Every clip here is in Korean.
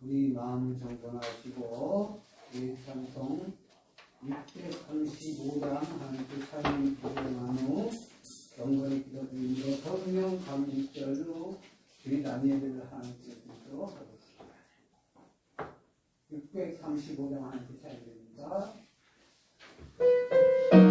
우리 마음 정돈하시고 우리 찬송 635장 하나님께 찬양 기도한 후 경건히 기도드리며 성령 감직절로 주일 안예배를 하나님께 드리도록 하겠습니다. 635장 하나님께 찬양드립니다. 아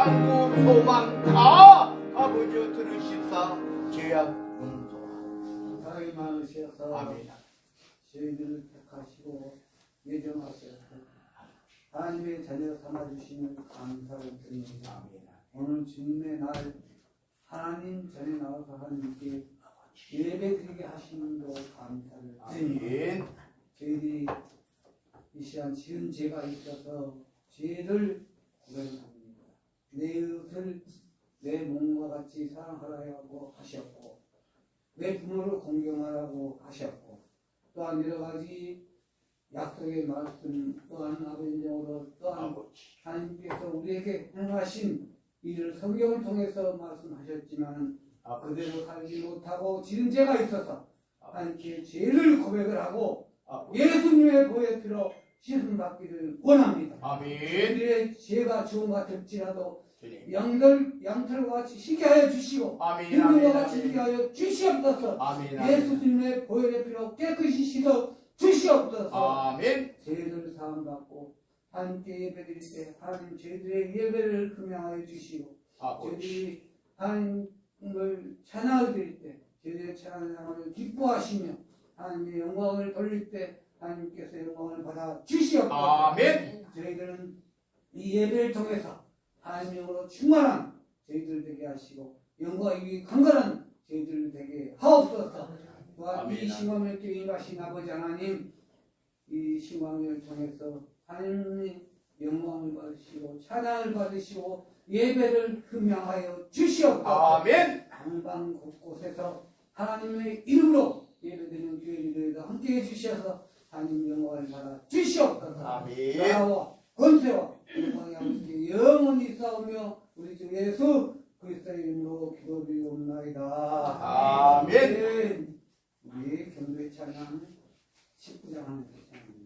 간구 소망 다 아버지여 들으십사 죄악 용서하옵소서. 사랑이 많으셔서 아멘. 저희들을 택하시고 예정하셔서 하나님의 자녀 삼아주시는 감사를 드립니다. 오늘 주님의 날 하나님 전에 나와서 하나님께 예배드리게 하시는 도 감사를 드립니다. 저희들이 이 시간 지은 죄가 있어서 죄를 고백합니다. 내 이웃을 내 몸과 같이 사랑하라고 하셨고 내 부모를 공경하라고 하셨고 또한 여러 가지 약속의 말씀 또한 아버지님으로 또한 하나님께서 우리에게 행하신 일을 성경을 통해서 말씀하셨지만 그대로 살지 못하고 지은 죄가 있어서 하나님께 죄를 고백을 하고 예수님의 보혈 피로 씻음 받기를 원합니다. 우리의 죄가 좋은 것 같을지라도 양털과 같이 희게 하여 주시고 흰들과 같이 희게 하여 주시옵소서. 예수님의 보혈의 피로 깨끗이 씻어 주시옵소서. 죄를 사함받고 하나님께 예배드릴 때 하나님 저희들의 예배를 금양하여 주시고 저희들이 하나님을 찬양을 드릴 때 저희들의 찬양을 기뻐하시며 하나님의 영광을 돌릴 때 하나님께서 영광을 받아 주시옵소서. 저희들은 이 예배를 통해서 하나님으로 충만한 저희들 되게 하시고 영광이 강건한 저희들 되게 하옵소서. 또한 이 신광을 임하신 아버지 하나님 이 신광을 통해서 하나님의 영광을 받으시고 찬양을 받으시고 예배를 흠양하여 주시옵소서. 방방 곳곳에서 하나님의 이름으로 예배드리는 교회들에도 함께해 주셔서 하나님 영광을 받아 주시옵소서. 나라와 권세와 영광이 아버지께 영원히 싸우며 우리 주 예수 그리스도의 이름으로 기도드리옵나이다. 아멘. 우리 경배 찬양 19장 하는 찬양입니다.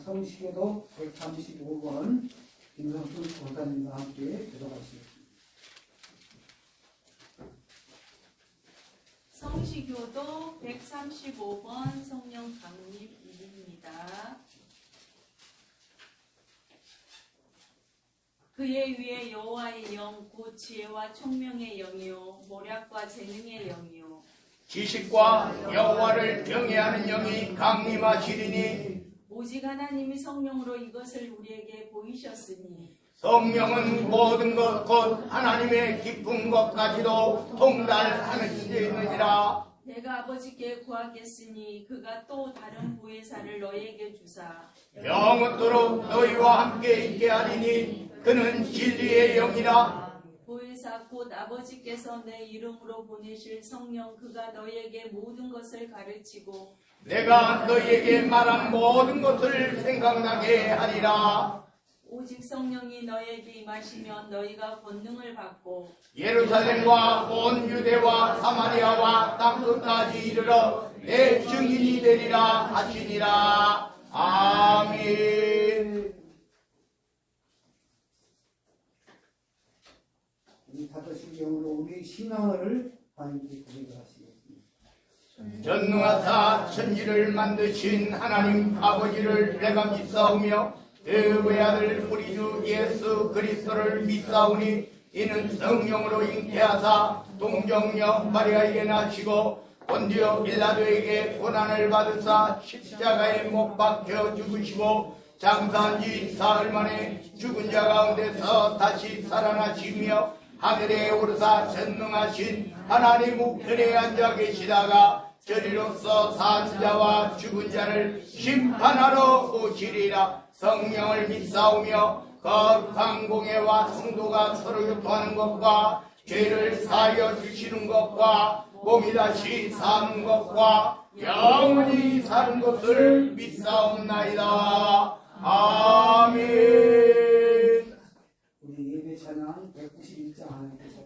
성시계도 135번 김성순 권사님과 함께 들어가시겠습니다. 성시교도 135번 성령 강립입니다. 그의 위에 여호와의 영, 곧 지혜와 총명의 영이요 모략과 재능의 영이요 지식과 여호와를 경외하는 영이 강림하시리니 오직 하나님이 성령으로 이것을 우리에게 보이셨으니 성령은 모든 것 곧 하나님의 깊은 것까지도 통달하는 데 있느니라. 내가 아버지께 구하겠으니 그가 또 다른 보혜사를 너희에게 주사 영원토록 너희와 함께 있게 하리니 그는 진리의 영이라. 보혜사 곧 아버지께서 내 이름으로 보내실 성령 그가 너희에게 모든 것을 가르치고 내가 너희에게 말한 모든 것을 생각나게 하리라. 오직 성령이 너에게 임하시면 너희가 권능을 받고 예루살렘과 온 유대와 사마리아와 땅끝까지 이르러 내 증인이 되리라 하시니라. 아멘. 이 다섯신경으로 우리 신앙을 하나님께 고백을 하시겠습니다. 전능하사 천지를 만드신 하나님 아버지를 내가 믿사오며 그 외아들 우리 주 예수 그리스도를 믿사오니 이는 성령으로 잉태하사 동정녀 마리아에게 나시고 본디오 빌라도에게 고난을 받으사 십자가에 못 박혀 죽으시고 장사한 지 사흘 만에 죽은 자 가운데서 다시 살아나시며 하늘에 오르사 전능하신 하나님 우편에 앉아 계시다가 저리로서 산 자와 죽은 자를 심판하러 오시리라. 성령을 믿사오며 거룩한 공회와 성도가 서로 교통하는 것과 죄를 사하여 주시는 것과 몸이 다시 사는 것과 영원히 사는 것을 믿사옵나이다. 아멘. 우리 예배 찬양 191장 하나님께서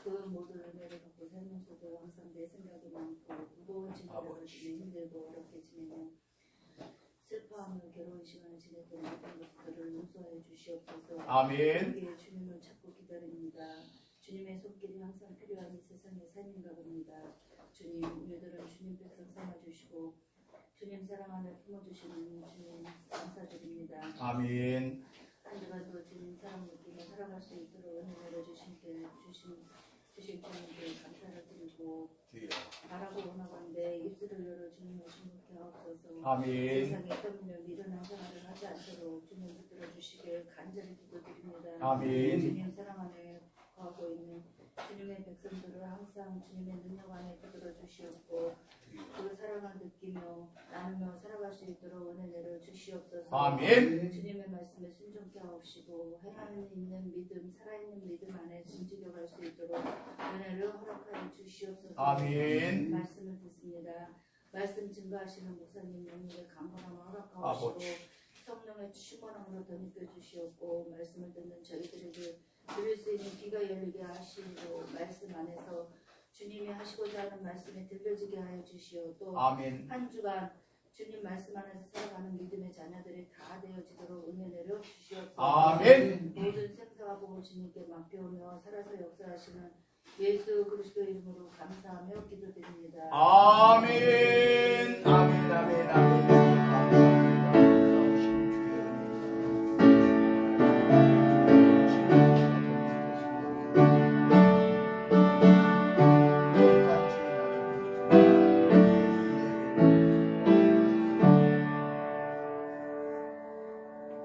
그 모든 은혜를 받고 살면서도 항상 내 생각이 많고 무거운 짐을 지내 힘들고 어렵게 지내며 슬퍼하며 괴로운 시간을 지낼 때 모든 것들을 용서해 주시옵소서. 아멘. 우리의 주님을 찾고 기다립니다. 주님의 손길이 항상 필요한 이 세상의 삶인가 봅니다. 주님, 우리들은 주님 백성 삼아주시고 주님 사랑 안에 품어주시는 주님 감사드립니다. 아멘. 한 주간도 주님 사랑 느끼며 살아갈 수 있도록 은혜 내려주신 주신 주님께 감사를 드리고 바라고 원하건대 입술을 열어 주님을 신문케 하옵소서. 아멘. 세상에 떠밀려 미련한 생활을 하지 않도록 주님 붙들어 주시길 간절히 기도드립니다. 아멘. 주님 사랑 안에 거하고 있는 주님의 백성들을 항상 주님의 능력 안에 붙들어 주시옵고 그 사랑을 느끼며 나누며 살아갈 수 있도록 은혜 내려 주시옵소서. 아멘. 주님의 말씀에 순종케 하옵시고 행함 있는 믿음, 살아있는 믿음 안에 숨지겨갈 수 있도록 은혜를 허락하여 주시옵소서. 아멘. 말씀을 듣습니다. 말씀 증거하시는 목사님 영역에 강건함을 허락하옵시고 성령의 충만함으로 덧입혀 주시옵고 말씀을 듣는 저희들에게 들을 수 있는 귀가 열리게 하시고 말씀 안에서 주님이 하시고자 하는 말씀에 들려지게 하여 주시오. 또 아멘. 한 주간 주님 말씀 안에서 살아가는 믿음의 자녀들이 다 되어지도록 은혜 내려 주시옵소서. 아멘. 모든 생사가 보고 주님께 맡겨오며 살아서 역사하시는 예수 그리스도 이름으로 감사하며 기도드립니다. 아멘. 아멘. 아멘. 아멘.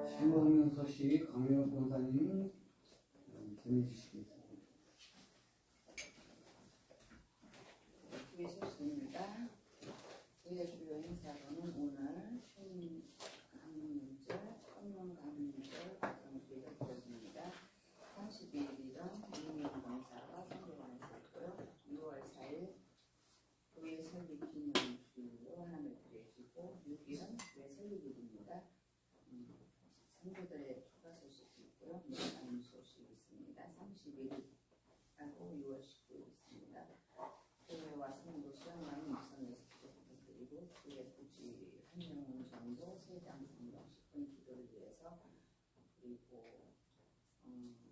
신호하는 소식 강명 권사님 전해주시겠습니다. 교회 소식입니다. 교회 주요 행사로는 오늘 흉강문절, 성령강문절 방송주의가 되어집니다. 31일은 이민영 강사가 성교관에서 있고요. 6월 4일 교회 설립 기념주로 하나님을 드려주고 6일은 교회 설립일입니다. 성도들의 추가 소식이 있고요. 민간 소식이 있습니다. 31일하고 6월 19일 있습니다. 교회와 성도 수양만이 우선에서 기도 부탁드리고 교회 부지 한 명 정도 세장 성령 10분 기도를 위해서 그리고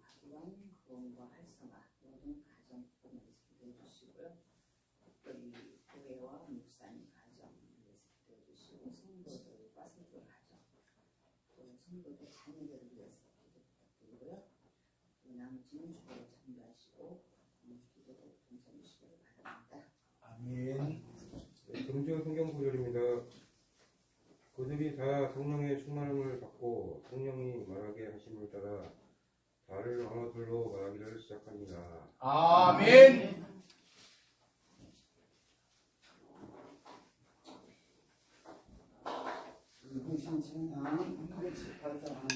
학원 구원과 활성화 모든 가정 부분에서 기도해 주시고요. 특별히 교회와 목사님 가정 위해서 기도해 주시고 성도들과 성도 가정 또 성도들 자녀들을 위해서 기도 부탁드리고요. 나머지는 주로 참여하시고 기도도 동참해 주시기 바랍니다. 아멘. 금주 성경 구절입니다. 그들이 다 성령의 충만함을 받고 성령이 말하게 하심을 따라 다른 언어들로 말하기를 시작합니다. 아멘. 흥신 찬양 218장 하는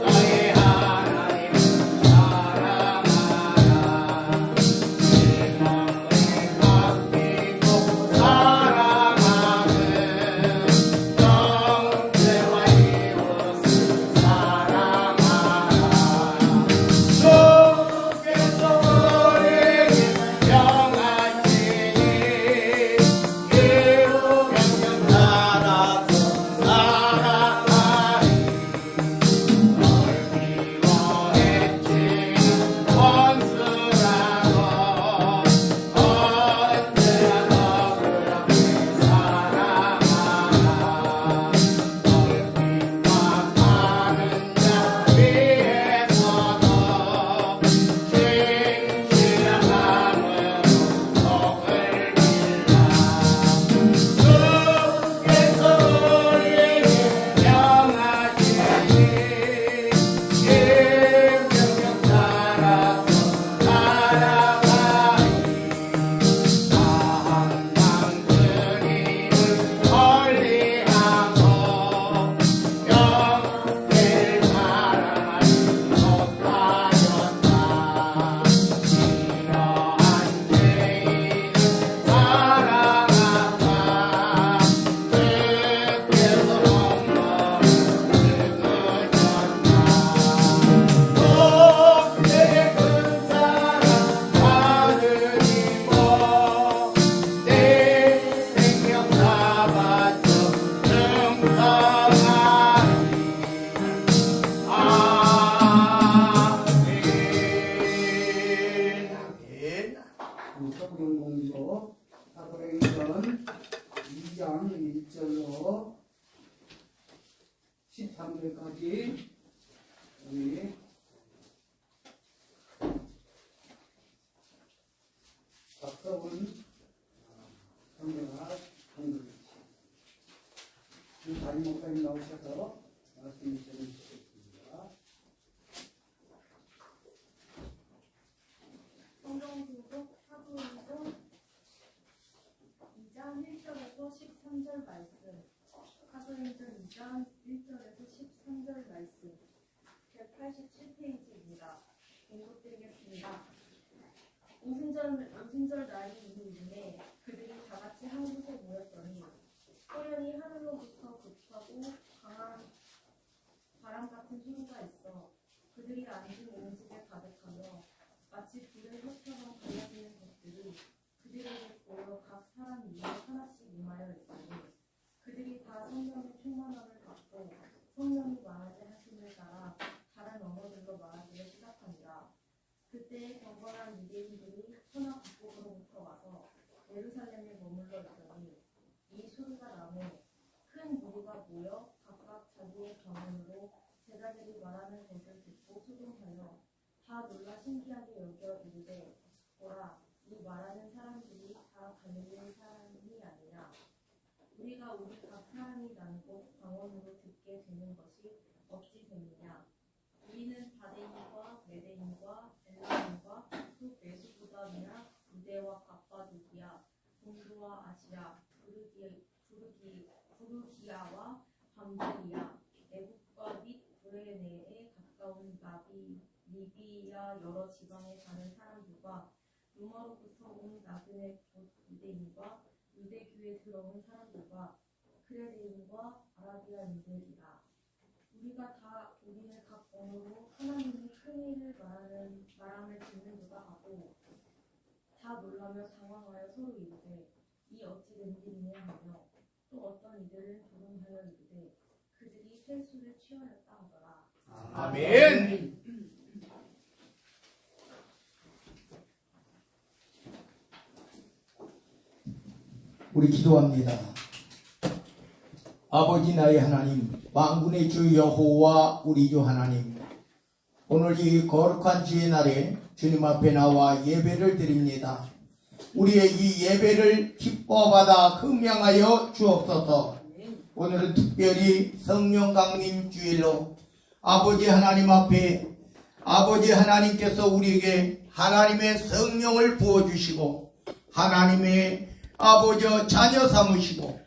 나의 하나님 사랑하라 10장 1절로 13절까지 우리 박서훈 성경학 한글이지. 담임 목사님 나오셔서 말씀을 전해주시겠습니다. 성경 교독 사도행전 2장 1절에서 13절 말씀. 사도행전 2장 1절에서 13절 말씀. 187페이지입니다. 공부드리겠습니다. 오순절 날이 이후에 그들이 다 같이 한 곳에 모였더니 소련이 하늘로부터 급하고 강한 바람 같은 소리가 있어 그들이 앉은 온 집에 가득하며 마치 불의 흙처럼 갈라지는 것들이 그들에게 보여 각 사람 위에 하나씩 임하여 있다니 그들이 다 성령의 충만함을 받고 성령이 말하게 하심을 따라 다른 언어들로 말하기를 시작하니라. 그때 경건한 유대인들이 소나 북쪽으로부터 와서 예루살렘에 머물러 있더니 이 소리가 나매 큰 무리가 모여 각각 자기의 병원으로 제자들이 말하는 것을 듣고 소동하여 다 놀라 신기하게 여겨 이르되 보라 이 말하는 사람들이 다 갈릴리 사람이 아니냐. 우리가 우리 각 사람이 난 곳 방언으로 듣게 되는 것이 어찌 되느냐. 우리는 바데인과 메데인과 엘람과 또 메소포타미아 유대와 갑바도기아 본토와 아시아 부르기아와 밤주리아 애국과 및 구레네에 가까운 리비아 여러 지방에 사는 사람들과 로마로부터 온 나그네 곧 유대인과 유대교에 들어온 사람들과 크레데인과 아라비아인들이라. 우리는 각 언어로 하나님의 큰 일을 말함을 듣는 자가 하고 다 놀라며 당황하여 서로 이르되 이 어찌 된 일이냐 하며 또 어떤 이들은 조롱하여 이르되 그들이 쇠술에 취하였다 하더라. 아멘. 우리 기도합니다. 아버지 나의 하나님, 만군의 주 여호와 우리 주 하나님, 오늘 이 거룩한 주의 날에 주님 앞에 나와 예배를 드립니다. 우리의 이 예배를 기뻐받아 흠양하여 주옵소서. 오늘은 특별히 성령 강림 주일로 아버지 하나님 앞에 아버지 하나님께서 우리에게 하나님의 성령을 부어주시고 하나님의 아버지 자녀 삼으시고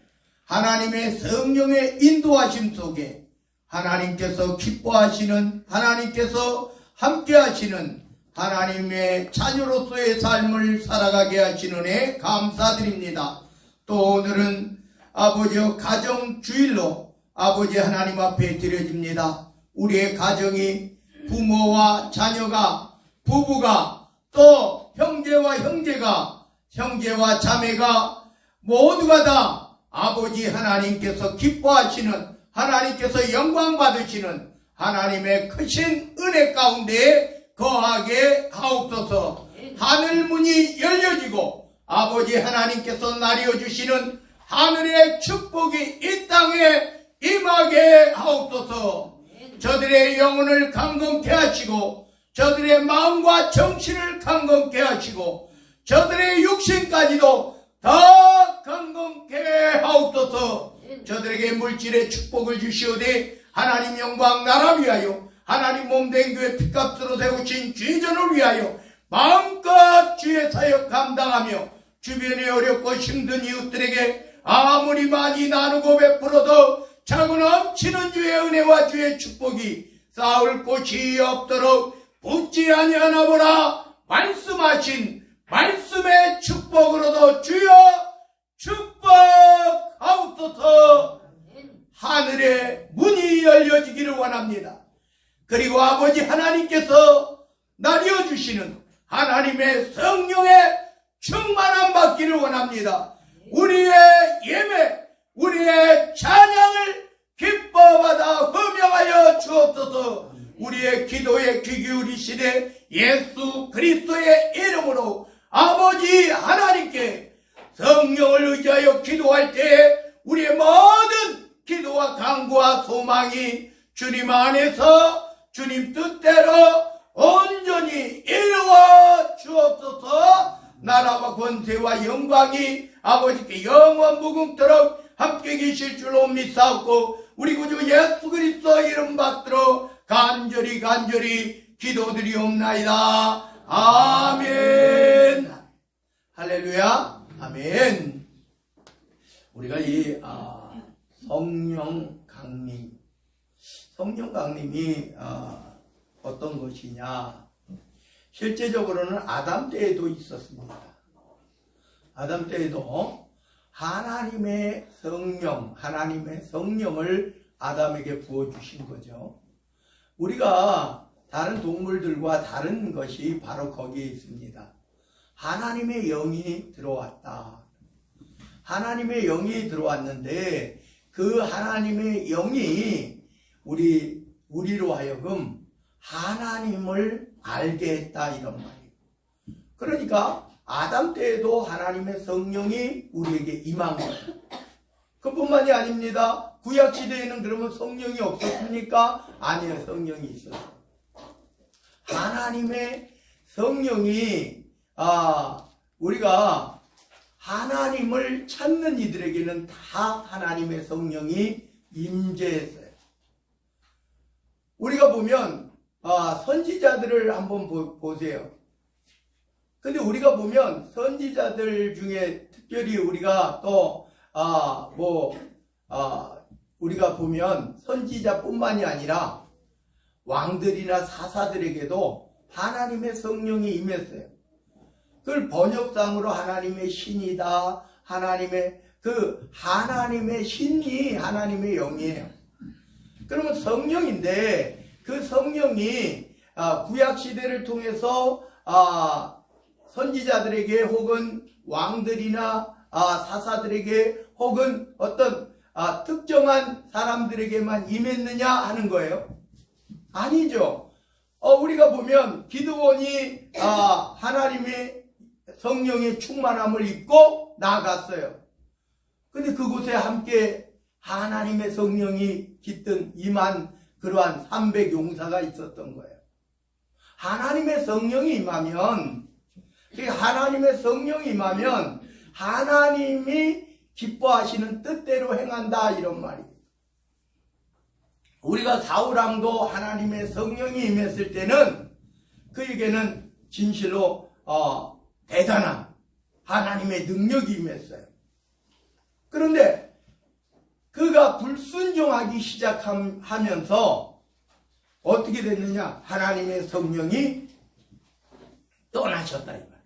하나님의 성령의 인도하심 속에 하나님께서 기뻐하시는 하나님께서 함께하시는 하나님의 자녀로서의 삶을 살아가게 하시는 애 감사드립니다. 또 오늘은 아버지 가정주일로 아버지 하나님 앞에 드려집니다. 우리의 가정이 부모와 자녀가 부부가 또 형제와 형제와 자매가 모두가 다 아버지 하나님께서 기뻐하시는 하나님께서 영광 받으시는 하나님의 크신 은혜 가운데 거하게 하옵소서. 하늘 문이 열려지고 아버지 하나님께서 나뉘어주시는 하늘의 축복이 이 땅에 임하게 하옵소서. 저들의 영혼을 강건케 하시고 저들의 마음과 정신을 강건케 하시고 저들의 육신까지도 더 강건케 하옵소서. 저들에게 물질의 축복을 주시오되 하나님 영광 나라 위하여 하나님 몸된 교회 피값으로 세우신 주의전을 위하여 마음껏 주의 사역 감당하며 주변에 어렵고 힘든 이웃들에게 아무리 많이 나누고 베풀어도 차고 넘치는 주의 은혜와 주의 축복이 쌓을 곳이 없도록 붙지 아니하나 보라. 말씀하신 말씀의 축복으로도 주여 축복하옵소서. 하늘의 문이 열려지기를 원합니다. 그리고 아버지 하나님께서 나뉘어주시는 하나님의 성령의 충만함 받기를 원합니다. 우리의 예배, 우리의 찬양을 기뻐받아 흠양하여 주옵소서. 우리의 기도에 귀 기울이시되 예수 그리스도의 이름으로 아버지 하나님께 성령을 의지하여 기도할 때에 우리의 모든 기도와 간구와 소망이 주님 안에서 주님 뜻대로 온전히 이루어 주옵소서. 나라와 권세와 영광이 아버지께 영원 무궁토록 함께 계실 줄로 믿사옵고 우리 구주 예수 그리스도 이름 받들어 간절히 기도드리옵나이다. 아멘. 할렐루야. 아멘. 우리가 이 성령 강림이 어떤 것이냐? 실제적으로는 아담 때에도 있었습니다. 아담 때에도 하나님의 성령을 아담에게 부어주신 거죠. 우리가 다른 동물들과 다른 것이 바로 거기에 있습니다. 하나님의 영이 들어왔다. 하나님의 영이 들어왔는데 그 하나님의 영이 우리로 하여금 하나님을 알게 했다, 이런 말이에요. 그러니까 아담 때에도 하나님의 성령이 우리에게 임한 거예요. 그뿐만이 아닙니다. 구약 시대에는 그러면 성령이 없었습니까? 아니에요. 성령이 있었어요. 하나님의 성령이 우리가 하나님을 찾는 이들에게는 다 하나님의 성령이 임재했어요. 우리가 보면 선지자들을 한번 보세요. 근데 우리가 보면 선지자들 중에 특별히 우리가 또 우리가 보면 선지자뿐만이 아니라 왕들이나 사사들에게도 하나님의 성령이 임했어요. 그걸 번역상으로 하나님의 신이다, 하나님의 신이 하나님의 영이에요. 그러면 성령인데 그 성령이 구약 시대를 통해서 선지자들에게 혹은 왕들이나 사사들에게 혹은 어떤 특정한 사람들에게만 임했느냐 하는 거예요. 아니죠. 우리가 보면 기드온이 하나님의 성령의 충만함을 입고 나아갔어요. 근데 그곳에 함께 하나님의 성령이 깃든 임한 그러한 300용사가 있었던 거예요. 하나님의 성령이 임하면 하나님이 기뻐하시는 뜻대로 행한다, 이런 말이에요. 우리가 사울왕도 하나님의 성령이 임했을 때는 그에게는 진실로 대단한 하나님의 능력이 임했어요. 그런데 그가 불순종하기 시작하면서 어떻게 됐느냐? 하나님의 성령이 떠나셨다, 이 말이에요.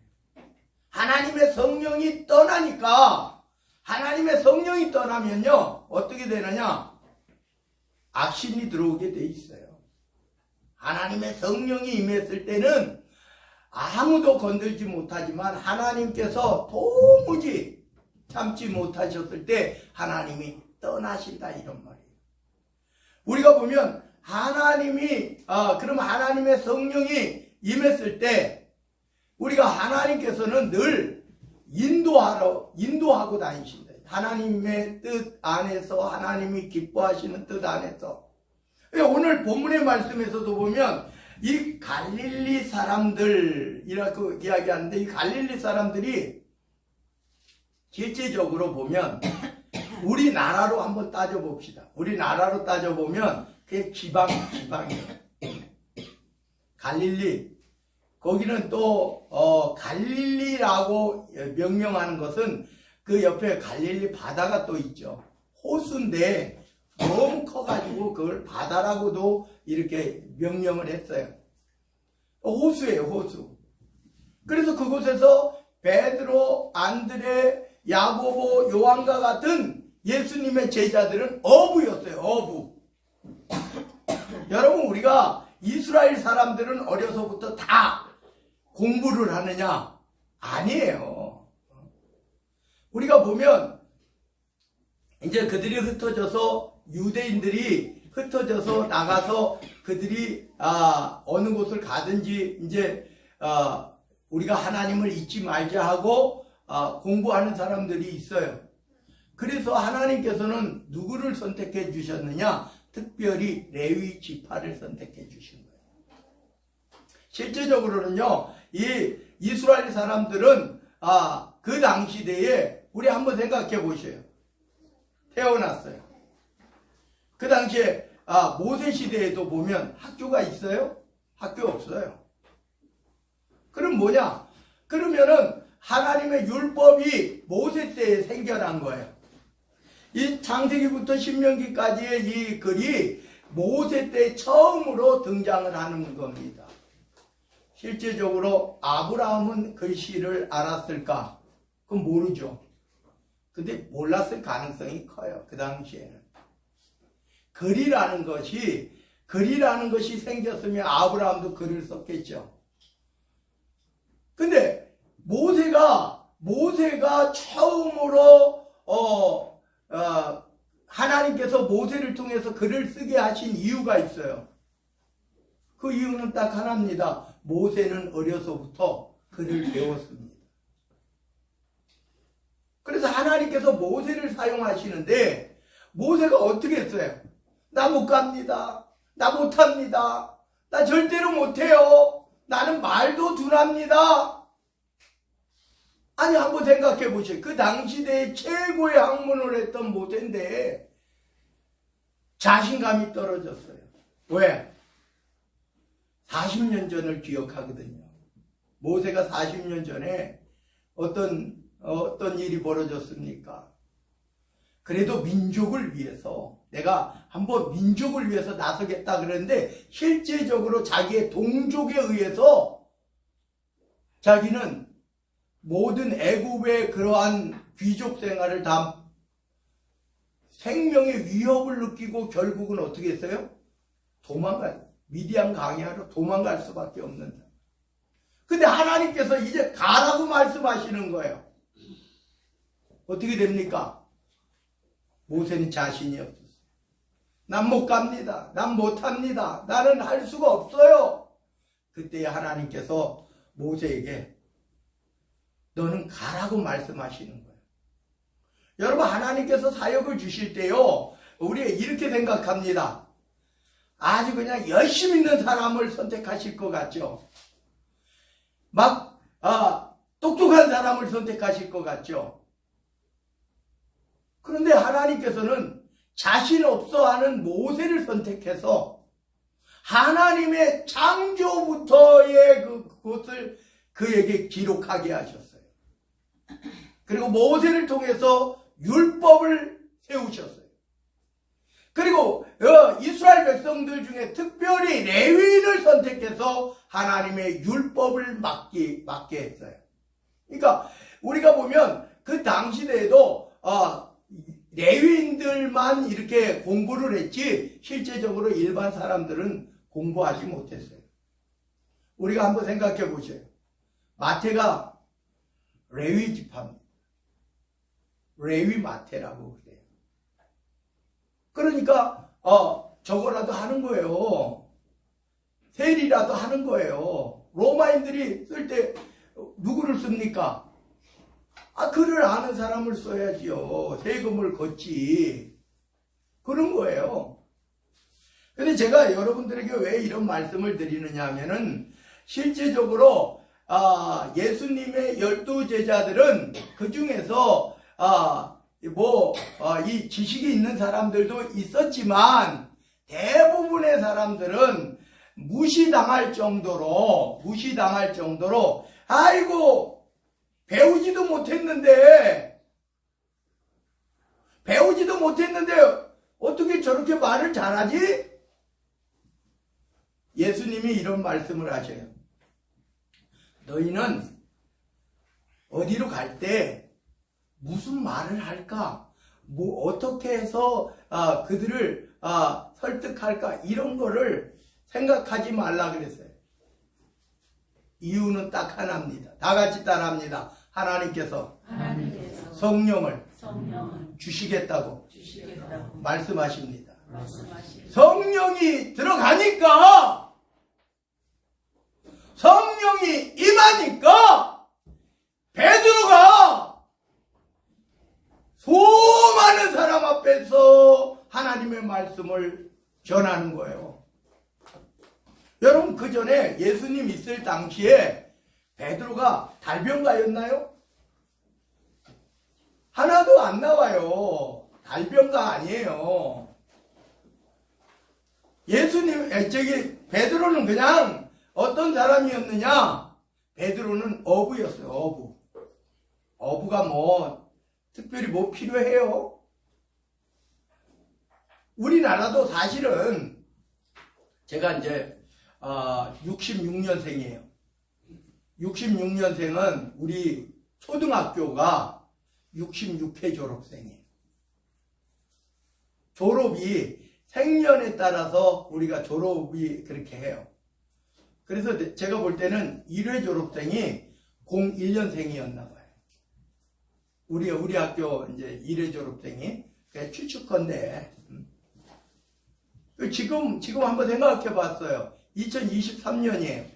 하나님의 성령이 떠나니까, 하나님의 성령이 떠나면요 어떻게 되느냐? 악신이 들어오게 돼 있어요. 하나님의 성령이 임했을 때는 아무도 건들지 못하지만 하나님께서 도무지 참지 못하셨을 때 하나님이 떠나신다, 이런 말이에요. 우리가 보면 그럼 하나님의 성령이 임했을 때 우리가 하나님께서는 늘 인도하고 다니신다. 하나님의 뜻 안에서, 하나님이 기뻐하시는 뜻 안에서. 오늘 본문의 말씀에서도 보면 이 갈릴리 사람들이라고 이야기하는데, 이 갈릴리 사람들이 실제적으로 보면 우리나라로 한번 따져봅시다. 우리나라로 따져보면 그게 지방이에요. 갈릴리. 거기는 또 갈릴리라고 명명하는 것은 그 옆에 갈릴리 바다가 또 있죠. 호수인데 너무 커가지고 그걸 바다라고도 이렇게 명명을 했어요. 호수예요, 호수. 그래서 그곳에서 베드로, 안드레, 야고보, 요한과 같은 예수님의 제자들은 어부였어요. 어부. 여러분, 우리가 이스라엘 사람들은 어려서부터 다 공부를 하느냐? 아니에요. 우리가 보면 이제 그들이 흩어져서, 유대인들이 흩어져서 나가서 그들이 어느 곳을 가든지 이제 우리가 하나님을 잊지 말자 하고 공부하는 사람들이 있어요. 그래서 하나님께서는 누구를 선택해 주셨느냐? 특별히 레위 지파를 선택해 주신 거예요. 실제적으로는요, 이 이스라엘 사람들은 그 당시 시대에 우리 한번 생각해 보셔요. 태어났어요. 그 당시에 모세 시대에도 보면 학교가 있어요? 학교 없어요. 그럼 뭐냐? 그러면은 하나님의 율법이 모세 때에 생겨난 거예요. 이 창세기부터 신명기까지의 이 글이 모세 때 처음으로 등장을 하는 겁니다. 실제적으로 아브라함은 글씨를 알았을까? 그건 모르죠. 근데 몰랐을 가능성이 커요. 그 당시에는. 글이라는 것이 생겼으면 아브라함도 글을 썼겠죠. 근데 모세가 처음으로 하나님께서 모세를 통해서 글을 쓰게 하신 이유가 있어요. 그 이유는 딱 하나입니다. 모세는 어려서부터 글을 배웠습니다. 그래서 하나님께서 모세를 사용하시는데 모세가 어떻게 했어요? 나 못 갑니다. 나 못합니다. 나 절대로 못해요. 나는 말도 둔합니다. 아니, 한번 생각해 보세요. 그 당시대에 최고의 학문을 했던 모세인데 자신감이 떨어졌어요. 왜? 40년 전을 기억하거든요. 모세가 40년 전에 어떤 일이 벌어졌습니까? 그래도 민족을 위해서, 내가 한번 민족을 위해서 나서겠다 그랬는데 실제적으로 자기의 동족에 의해서 자기는 모든 애굽의 그러한 귀족 생활을 다 생명의 위협을 느끼고 결국은 어떻게 했어요? 미디안 강야로 도망갈 수밖에 없는 사람. 근데 하나님께서 이제 가라고 말씀하시는 거예요. 어떻게 됩니까? 모세는 자신이 없었어요. 난 못 갑니다. 난 못합니다. 나는 할 수가 없어요. 그때 하나님께서 모세에게 너는 가라고 말씀하시는 거예요. 여러분, 하나님께서 사역을 주실 때요, 우리가 이렇게 생각합니다. 아주 그냥 열심 있는 사람을 선택하실 것 같죠? 똑똑한 사람을 선택하실 것 같죠? 그런데 하나님께서는 자신 없어 하는 모세를 선택해서 하나님의 창조부터의 그것을 그에게 기록하게 하셨어요. 그리고 모세를 통해서 율법을 세우셨어요. 그리고 이스라엘 백성들 중에 특별히 레위인을 선택해서 하나님의 율법을 맡게 했어요. 그러니까 우리가 보면 그 당시대에도 레위인들만 이렇게 공부를 했지 실제적으로 일반 사람들은 공부하지 못했어요. 우리가 한번 생각해 보세요. 마태가 레위 지파입니다. 레위 마태라고 그래요. 그러니까 저거라도 하는 거예요. 세리라도 하는 거예요. 로마인들이 쓸 때 누구를 씁니까? 글을 아는 사람을 써야지요. 세금을 걷지. 그런 거예요. 근데 제가 여러분들에게 왜 이런 말씀을 드리느냐 하면은 실제적으로 예수님의 12제자들은 그 중에서 이 지식이 있는 사람들도 있었지만 대부분의 사람들은 무시당할 정도로 아이고 배우지도 못했는데 어떻게 저렇게 말을 잘하지? 예수님이 이런 말씀을 하셔요. 너희는 어디로 갈 때 무슨 말을 할까? 어떻게 해서 그들을 설득할까? 이런 거를 생각하지 말라 그랬어요. 이유는 딱 하나입니다. 다 같이 따라합니다. 하나님께서 성령을 주시겠다고 말씀하십니다. 성령이 들어가니까, 성령이 임하니까 베드로가 앞에서 하나님의 말씀을 전하는 거예요. 여러분, 그 전에 예수님 있을 당시에 베드로가 달병가였나요? 하나도 안 나와요. 달병가 아니에요. 베드로는 그냥 어떤 사람이었느냐? 베드로는 어부였어요, 어부. 어부가 특별히 필요해요? 우리나라도 사실은, 제가 이제, 66년생이에요. 66년생은 우리 초등학교가 66회 졸업생이에요. 졸업이 생년에 따라서 우리가 졸업이 그렇게 해요. 그래서 제가 볼 때는 1회 졸업생이 01년생이었나 봐요. 우리 학교 이제 1회 졸업생이 추측컨대. 지금 한번 생각해 봤어요. 2023년이에요.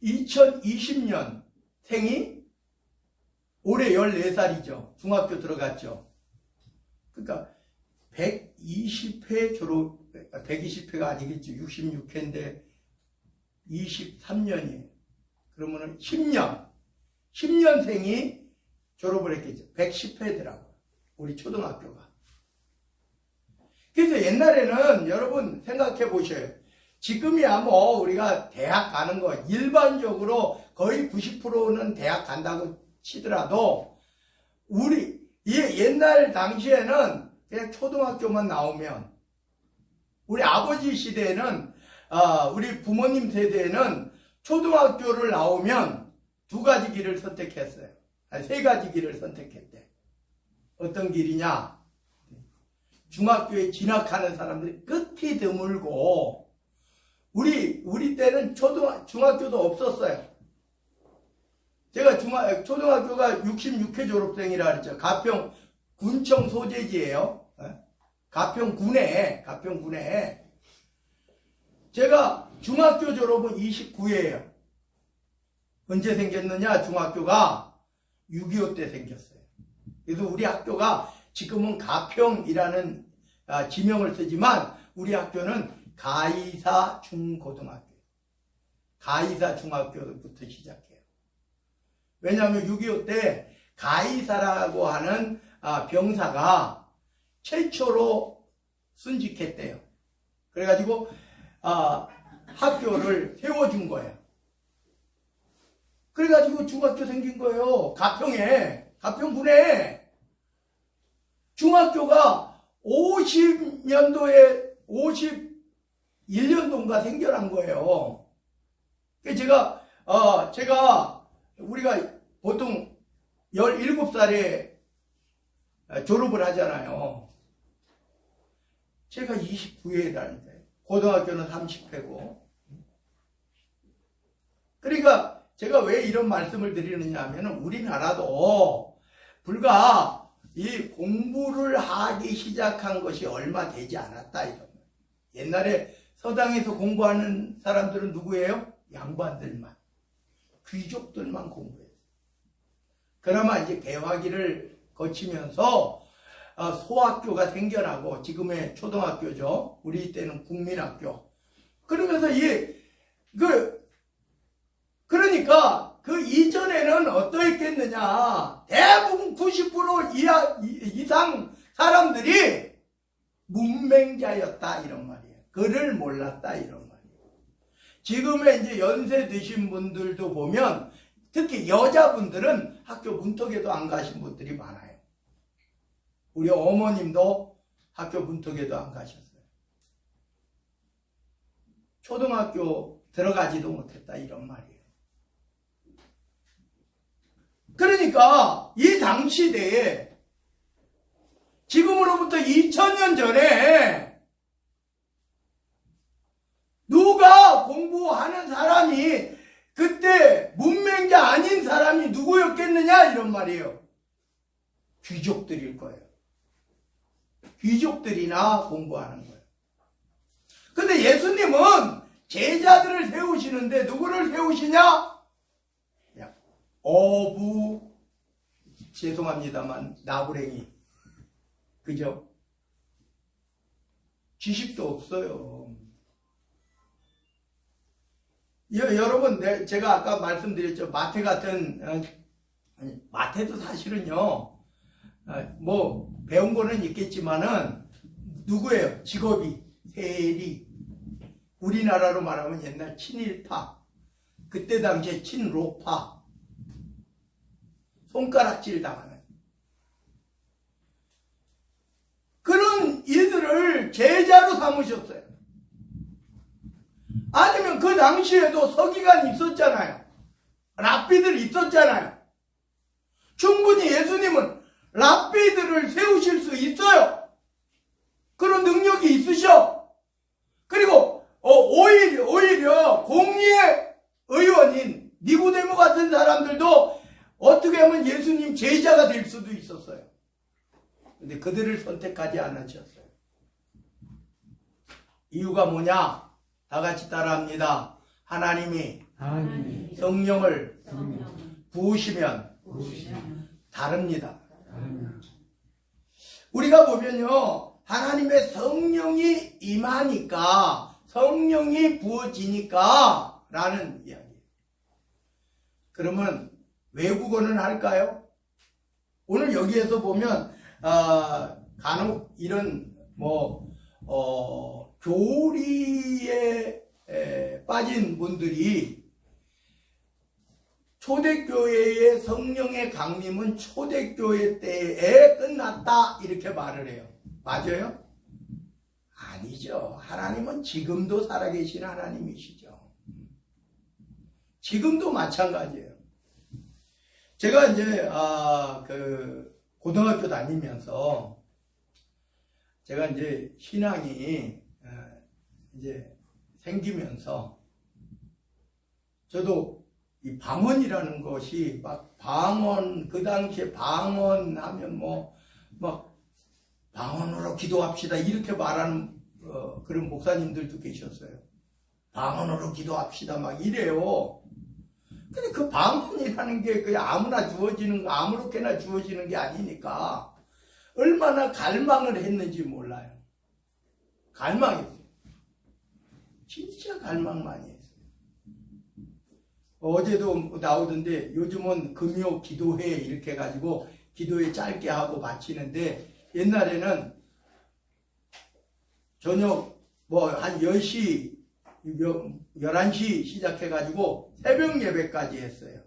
2020년 생이 올해 14살이죠. 중학교 들어갔죠. 그러니까 120회 졸업, 120회가 아니겠죠. 66회인데 23년이에요. 그러면은 10년생이 졸업을 했겠죠. 110회더라고요. 우리 초등학교가. 그래서 옛날에는 여러분 생각해 보셔요. 지금이야 우리가 대학 가는 거 일반적으로 거의 90%는 대학 간다고 치더라도 옛날 당시에는 그냥 초등학교만 나오면, 우리 아버지 시대에는 우리 부모님 세대에는 초등학교를 나오면 2가지 길을 선택했어요. 3가지 길을 선택했대. 어떤 길이냐? 중학교에 진학하는 사람들이 끝이 드물고, 우리 때는 중학교도 없었어요. 제가 초등학교가 66회 졸업생이라 그랬죠. 가평 군청 소재지예요. 가평군에. 제가 중학교 졸업은 29회예요. 언제 생겼느냐? 중학교가 6.25 때 생겼어요. 그래서 우리 학교가 지금은 가평이라는 지명을 쓰지만 우리 학교는 가이사 중고등학교, 가이사 중학교부터 시작해요. 왜냐하면 6.25 때 가이사라고 하는 병사가 최초로 순직했대요. 그래가지고 학교를 세워준 거예요. 그래가지고 중학교 생긴 거예요. 가평군에. 중학교가 50년도에 51년도인가 생겨난 거예요. 우리가 보통 17살에 졸업을 하잖아요. 제가 29회에 다니는데 고등학교는 30회고. 그러니까 제가 왜 이런 말씀을 드리느냐 하면 우리나라도 불과 이 공부를 하기 시작한 것이 얼마 되지 않았다. 이런. 옛날에 서당에서 공부하는 사람들은 누구예요? 양반들만. 귀족들만 공부했어요. 그나마 이제 개화기를 거치면서 소학교가 생겨나고 지금의 초등학교죠. 우리 때는 국민학교. 그러면서 그러니까 그 이전에는 어떠했겠느냐. 대부분 90% 이상 사람들이 문맹자였다 이런 말이에요. 글을 몰랐다 이런 말이에요. 지금의 이제 연세 드신 분들도 보면 특히 여자분들은 학교 문턱에도 안 가신 분들이 많아요. 우리 어머님도 학교 문턱에도 안 가셨어요. 초등학교 들어가지도 못했다 이런 말이에요. 그러니까 이 당시대에 지금으로부터 2000년 전에 누가 공부하는 사람이 그때 문맹자 아닌 사람이 누구였겠느냐 이런 말이에요. 귀족들일 거예요. 귀족들이나 공부하는 거예요. 근데 예수님은 제자들을 세우시는데 누구를 세우시냐? 어부, 죄송합니다만 나부랭이. 그죠? 지식도 없어요. 여러분, 제가 아까 말씀드렸죠. 마태 같은, 마태도 사실은요, 뭐, 배운 거는 있겠지만은, 누구예요? 직업이, 세리. 우리나라로 말하면 옛날 친일파. 그때 당시에 친로파. 손가락질 당하는. 그런 이들을 제자로 삼으셨어요. 아니면 그 당시에도 서기관이 있었잖아요. 랍비들이 있었잖아요. 충분히 예수님은 랍비들을 세우실 수 있어요. 그런 능력이 있으셔. 그리고 오히려 공리의 의원인 니고데모 같은 사람들도 어떻게 하면 예수님 제자가 될 수도 있었어요. 근데 그들을 선택하지 않으셨어요. 이유가 뭐냐? 다 같이 따라합니다. 하나님이 성령을 부으시면 다릅니다. 우리가 보면요, 하나님의 성령이 임하니까, 성령이 부어지니까 라는 이야기예요. 그러면 외국어는 할까요? 오늘 여기에서 보면 간혹 이런 교리에 빠진 분들이 초대교회의 성령의 강림은 초대교회 때에 끝났다 이렇게 말을 해요. 맞아요? 아니죠. 하나님은 지금도 살아계신 하나님이시죠. 지금도 마찬가지예요. 제가 이제 고등학교 다니면서 제가 이제 신앙이 이제 생기면서 저도 이 방언이라는 것이 막 방언, 그 당시에 방언하면 막 방언으로 기도합시다 이렇게 말하는 그런 목사님들도 계셨어요. 방언으로 기도합시다 막 이래요. 근데 그 방언이라는 게 그냥 아무나 주어지는 거, 아무렇게나 주어지는 게 아니니까 얼마나 갈망을 했는지 몰라요. 갈망했어요. 진짜 갈망 많이 했어요. 어제도 나오던데 요즘은 금요 기도회 이렇게 해가지고 기도회 짧게 하고 마치는데 옛날에는 저녁 한 10시, 11시 시작해가지고 새벽 예배까지 했어요.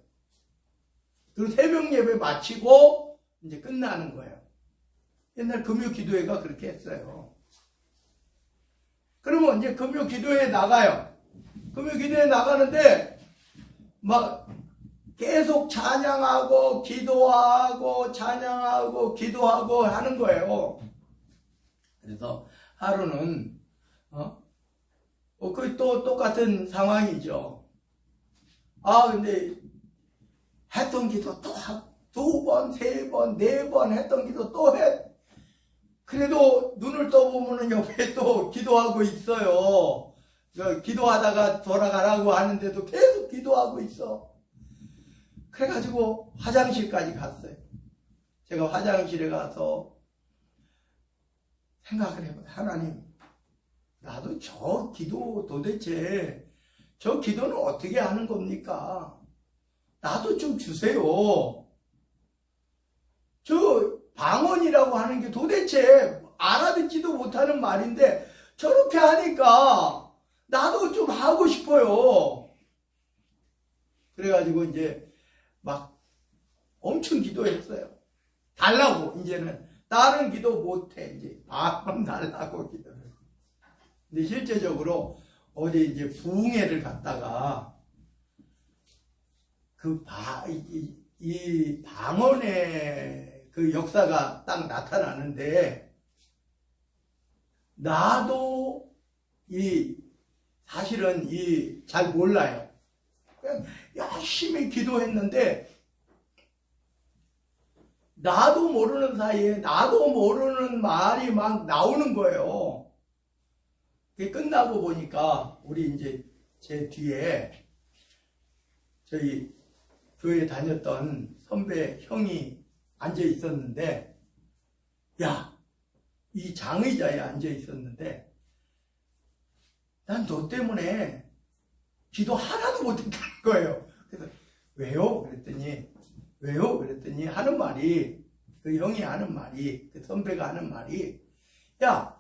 그리고 새벽 예배 마치고 이제 끝나는 거예요. 옛날 금요 기도회가 그렇게 했어요. 그러면 이제 금요 기도회에 나가요. 금요 기도회에 나가는데 막 계속 찬양하고 기도하고 찬양하고 기도하고 하는 거예요. 그래서 하루는 그 또 똑같은 상황이죠. 근데 했던 기도 또 두 번, 세 번, 네 번 했던 기도 또 해. 그래도 눈을 떠보면은 옆에 또 기도하고 있어요. 기도하다가 돌아가라고 하는데도 계속 기도하고 있어. 그래가지고 화장실까지 갔어요. 제가 화장실에 가서 생각을 해봐요. 하나님, 나도 저 기도 도대체 저 기도는 어떻게 하는 겁니까? 나도 좀 주세요. 저 방언이라고 하는 게 도대체 알아듣지도 못하는 말인데 저렇게 하니까 나도 좀 하고 싶어요. 그래가지고 이제 막 엄청 기도했어요. 달라고. 이제는 다른 기도 못해. 이제 방언 달라고 기도를. 근데 실제적으로 어디 이제 부흥회를 갔다가 이 방언의 그 역사가 딱 나타나는데 나도 사실은 잘 몰라요. 그냥 열심히 기도했는데 나도 모르는 사이에 나도 모르는 말이 막 나오는 거예요. 그게 끝나고 보니까 우리 이제 제 뒤에 저희 교회 다녔던 선배 형이 앉아 있었는데, 야, 이 장의자에 앉아 있었는데, 난 너 때문에 기도 하나도 못했다는 거예요. 그래서 왜요? 그랬더니 하는 말이, 그 형이 하는 말이, 그 선배가 하는 말이, 야,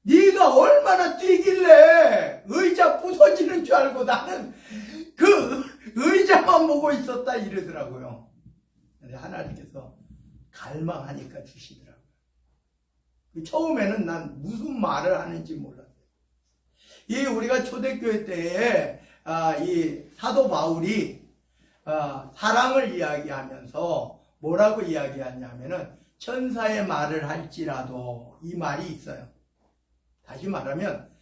네가 얼마나 뛰길래 의자 부서지는 줄 알고 나는 그 의자만 보고 있었다 이러더라고요. 근데 하나님께서 갈망하니까 주시더라고요. 처음에는 난 무슨 말을 하는지 몰랐어요. 이 우리가 초대교회 때에 이 사도 바울이 사랑을 이야기하면서 뭐라고 이야기하냐면은 천사의 말을 할지라도 이 말이 있어요. 다시 말하면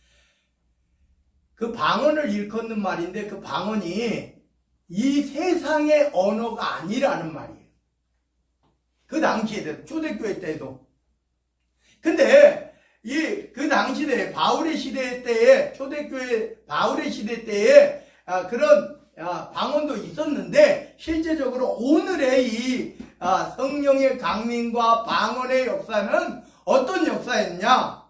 그 방언을 일컫는 말인데 그 방언이 이 세상의 언어가 아니라는 말이에요. 그 당시에 초대교회 때도. 근데 그 당시에 바울의 시대 때에 초대교회 바울의 시대 때에 그런 방언도 있었는데 실제적으로 오늘의 이 성령의 강림과 방언의 역사는 어떤 역사였냐?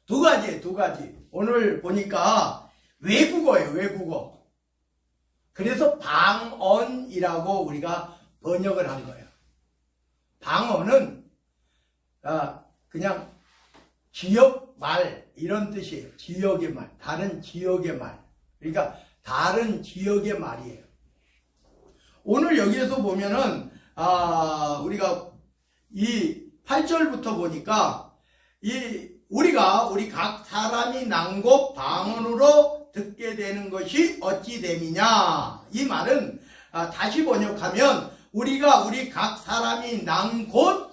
두 가지. 오늘 보니까 외국어예요, 외국어. 그래서 방언이라고 우리가 번역을 한 거예요. 방언은 그냥 지역 말 이런 뜻이에요. 지역의 말, 다른 지역의 말. 그러니까 다른 지역의 말이에요. 오늘 여기에서 보면은 우리가 이 8절부터 보니까 우리 각 사람이 난 곳 방언으로 듣게 되는 것이 어찌 됨이냐. 이 말은 다시 번역하면 우리 각 사람이 난 곳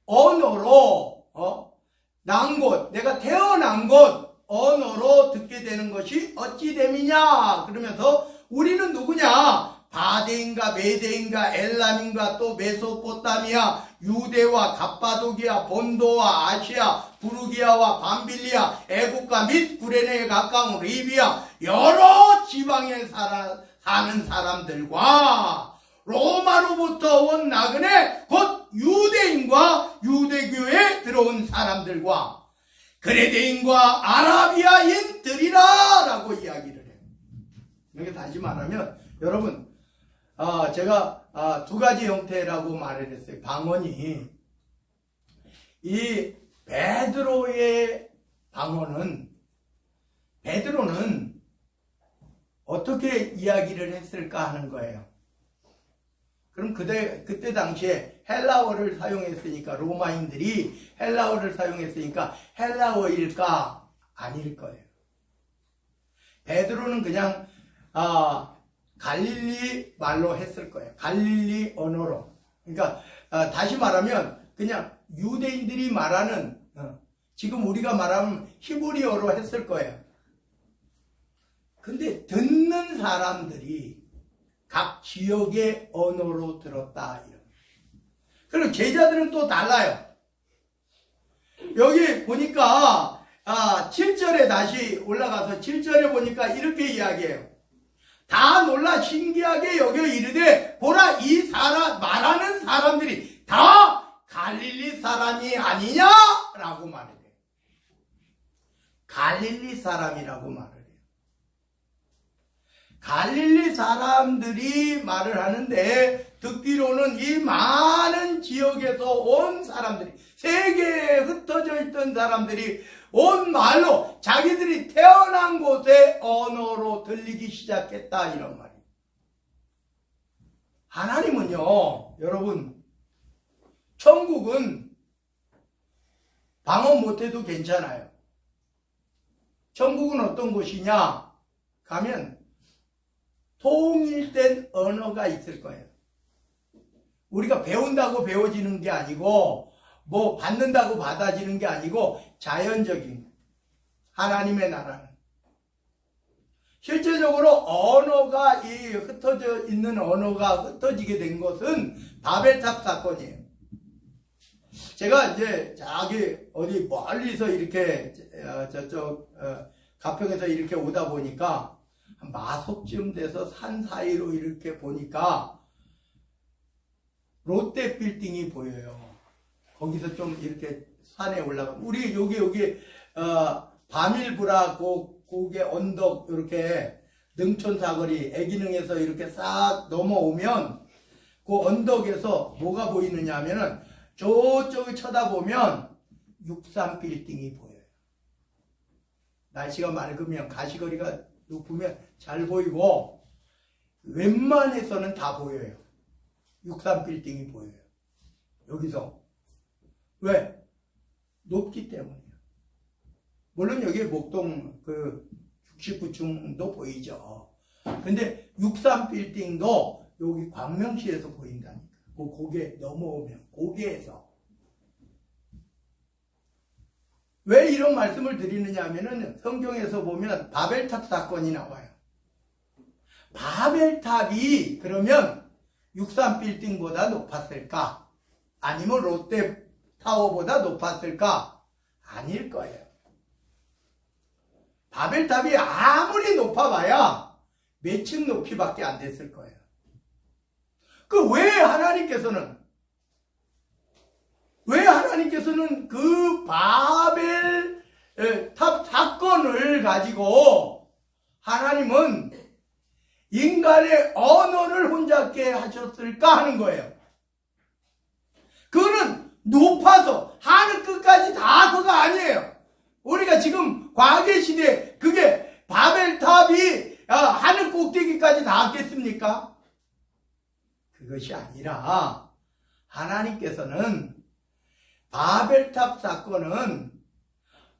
언어로 난 곳, 내가 태어난 곳 언어로 듣게 되는 것이 어찌 됨이냐. 그러면서 우리는 누구냐? 바데인가 메데인가 엘람인가 또 메소포타미아 유대와 갑바도기아 본도와 아시아 부르기아와 밤빌리아 애국가 및 구레네에 가까운 리비아 여러 지방에 사는 사람들과 로마로부터 온 나그네 곧 유대인과 유대교에 들어온 사람들과 그레데인과 아라비아인들이라 라고 이야기를 해요. 이렇게 다시 말하면 여러분 제가 두 가지 형태라고 말을 했어요. 방언이 이 베드로의 방언은 베드로는 어떻게 이야기를 했을까 하는 거예요. 그럼 그때 당시에 헬라어를 사용했으니까 로마인들이 헬라어를 사용했으니까 헬라어일까? 아닐 거예요. 베드로는 그냥 갈릴리 말로 했을 거예요. 갈릴리 언어로. 그러니까 다시 말하면 그냥 유대인들이 말하는 지금 우리가 말하면 히브리어로 했을 거예요. 근데 듣는 사람들이 각 지역의 언어로 들었다. 그리고 제자들은 또 달라요. 여기 보니까 7절에 다시 올라가서 7절에 보니까 이렇게 이야기해요. 다 놀라 신기하게 여겨 이르되 보라 이 말하는 사람들이 다 갈릴리 사람이 아니냐라고 말해요. 갈릴리 사람이라고 말을 해요. 갈릴리 사람들이 말을 하는데 듣기로는 이 많은 지역에서 온 사람들이 세계에 흩어져 있던 사람들이 온 말로 자기들이 태어난 곳의 언어로 들리기 시작했다 이런 말이에요. 하나님은요 여러분 천국은 방언 못해도 괜찮아요. 천국은 어떤 곳이냐 가면 통일된 언어가 있을 거예요. 우리가 배운다고 배워지는 게 아니고 뭐 받는다고 받아지는 게 아니고 자연적인 하나님의 나라는 실제적으로 언어가 흩어져 있는 언어가 흩어지게 된 것은 바벨탑 사건이에요. 제가 이제 저기 어디 멀리서 이렇게 저쪽 가평에서 이렇게 오다 보니까 마석쯤 돼서 산 사이로 이렇게 보니까 롯데 빌딩이 보여요. 거기서 좀 이렇게 산에 올라가. 우리 여기 바밀브라 고개 언덕 이렇게 능촌 사거리 애기능에서 이렇게 싹 넘어오면 그 언덕에서 뭐가 보이느냐 하면은 저쪽을 쳐다보면 63 빌딩이 보여요. 날씨가 맑으면 가시거리가 높으면 잘 보이고 웬만해서는 다 보여요. 63 빌딩이 보여요. 여기서. 왜? 높기 때문이에요. 물론 여기 목동 69층도 보이죠. 근데 63 빌딩도 여기 광명시에서 보인다니까. 그 고개 넘어오면 고개에서. 왜 이런 말씀을 드리느냐 하면은 성경에서 보면 바벨탑 사건이 나와요. 바벨탑이 그러면 63 빌딩보다 높았을까? 아니면 롯데타워보다 높았을까? 아닐 거예요. 바벨탑이 아무리 높아봐야 몇 층 높이밖에 안 됐을 거예요. 왜 하나님께서는 그 바벨탑 사건을 가지고 하나님은 인간의 언어를 혼잡게 하셨을까 하는 거예요. 그거는 높아서 하늘 끝까지 닿아서가 아니에요. 우리가 지금 과거 시대에 그게 바벨탑이 하늘 꼭대기까지 닿았겠습니까? 그것이 아니라 하나님께서는 바벨탑 사건은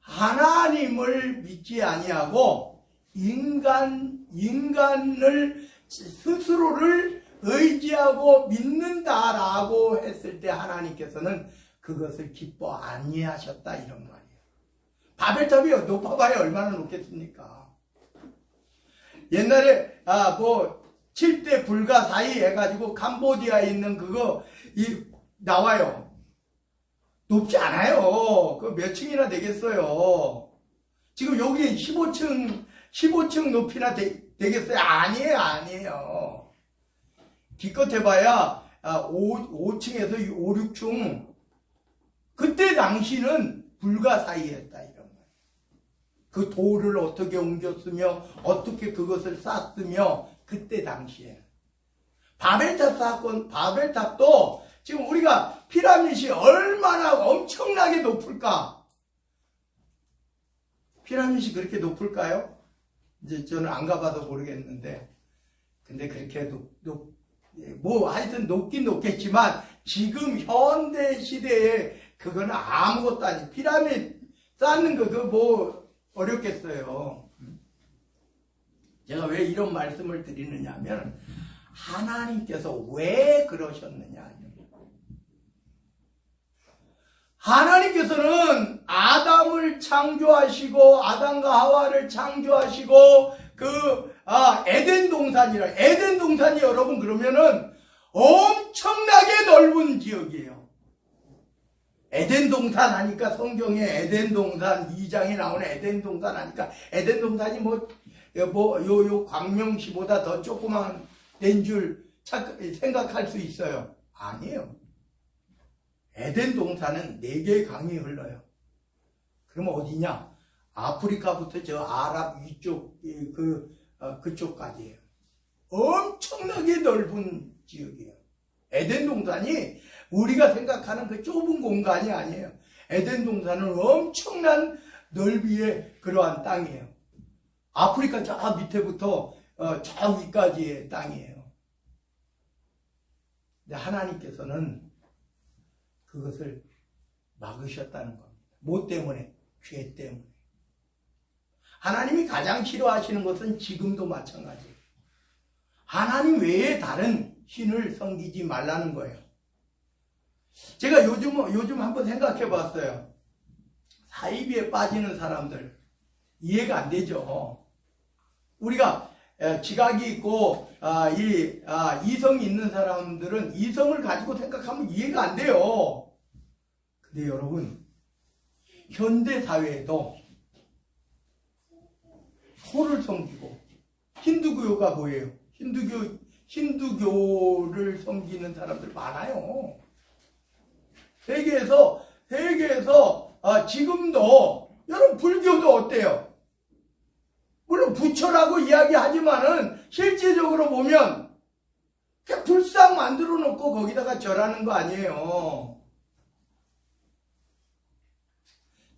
하나님을 믿지 아니하고 인간을 스스로를 의지하고 믿는다라고 했을 때 하나님께서는 그것을 기뻐 아니하셨다 이런 말이에요. 바벨탑이 높아봐야 얼마나 높겠습니까? 옛날에 7대 불가사의 해가지고 캄보디아에 있는 그거 나와요. 높지 않아요. 그 몇 층이나 되겠어요. 지금 여기 15층 높이나 되겠어요? 아니에요. 기껏 해봐야 5층에서 5, 6층. 그때 당시는 불가사의했다 이런 거예요. 그 돌을 어떻게 옮겼으며 어떻게 그것을 쌌으며 그때 당시에는. 바벨탑 사건, 바벨탑도 지금 우리가 피라밋이 얼마나 엄청나게 높을까? 피라밋이 그렇게 높을까요? 이제 저는 안 가봐서 모르겠는데, 근데 그렇게 하여튼 높긴 높겠지만, 지금 현대 시대에 그거는 아무것도 아니에요. 피라밋 쌓는 거 어렵겠어요. 제가 왜 이런 말씀을 드리느냐 하면, 하나님께서 왜 그러셨느냐. 하나님께서는 아담을 창조하시고 아담과 하와를 창조하시고 에덴 동산이 여러분 그러면은 엄청나게 넓은 지역이에요. 에덴 동산 하니까 성경에 에덴 동산 2장에 나오는 에덴 동산 하니까 에덴 동산이 요 광명시보다 더 조그만 된 줄 생각할 수 있어요. 아니에요. 에덴 동산은 4개의 강이 흘러요. 그러면 어디냐? 아프리카부터 저 아랍 위쪽 그쪽까지예요. 엄청나게 넓은 지역이에요. 에덴 동산이 우리가 생각하는 그 좁은 공간이 아니에요. 에덴 동산은 엄청난 넓이의 그러한 땅이에요. 아프리카 저 밑에부터 저 위까지의 땅이에요. 근데 하나님께서는 그것을 막으셨다는 겁니다. 뭐 때문에? 죄 때문에. 하나님이 가장 싫어하시는 것은 지금도 마찬가지예요. 하나님 외에 다른 신을 섬기지 말라는 거예요. 제가 요즘 한번 생각해 봤어요. 사이비에 빠지는 사람들 이해가 안 되죠. 우리가 지각이 있고 이성이 있는 사람들은 이성을 가지고 생각하면 이해가 안 돼요. 근데 여러분 현대 사회에도 소를 섬기고 힌두교가 뭐예요? 힌두교를 섬기는 사람들 많아요. 세계에서 지금도 여러분 불교도 어때요? 물론 부처라고 이야기하지만은 실제적으로 보면 그냥 불상 만들어 놓고 거기다가 절하는 거 아니에요.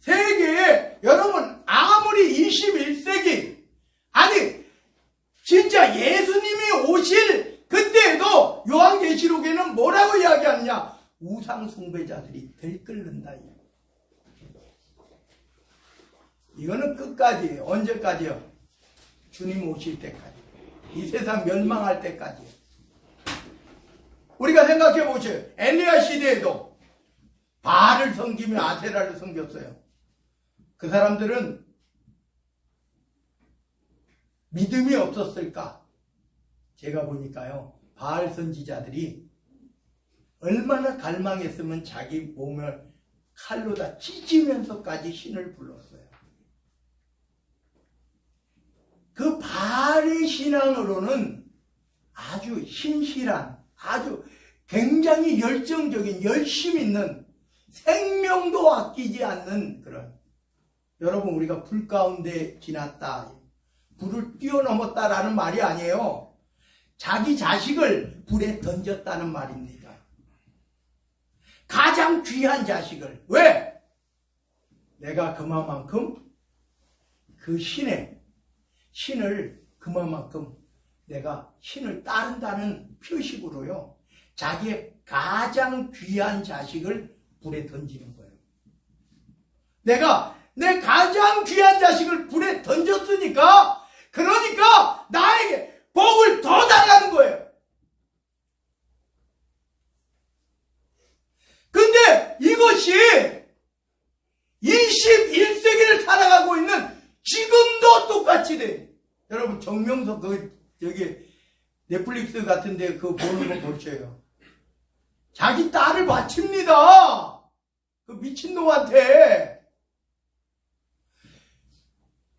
세계에 여러분 아무리 21세기 아니 진짜 예수님이 오실 그때에도 요한계시록에는 뭐라고 이야기하느냐? 우상 숭배자들이 들끓는다. 이거는 끝까지예요. 언제까지요? 주님 오실 때까지. 이 세상 멸망할 때까지. 우리가 생각해 보세요. 엘리야 시대에도 바알을 섬기며 아세라를 섬겼어요. 그 사람들은 믿음이 없었을까? 제가 보니까요. 바알 선지자들이 얼마나 갈망했으면 자기 몸을 칼로 다 찢으면서까지 신을 불렀어요. 그 바알의 신앙으로는 아주 신실한, 아주 굉장히 열정적인, 열심 있는, 생명도 아끼지 않는 그런, 여러분 우리가 불 가운데 지났다, 불을 뛰어넘었다라는 말이 아니에요. 자기 자식을 불에 던졌다는 말입니다. 가장 귀한 자식을. 왜? 내가 그만큼 그 신을 그만큼 내가 신을 따른다는 표식으로요. 자기의 가장 귀한 자식을 불에 던지는 거예요. 내가 내 가장 귀한 자식을 불에 던졌으니까 그러니까 나에게 복을 더 달라는 거예요. 근데 이것이 21세기를 살아가고 있는 지금도 똑같이 돼. 여러분 정명석 저기 넷플릭스 같은데 그거 보는 거 보셔요. 자기 딸을 바칩니다. 그 미친놈한테.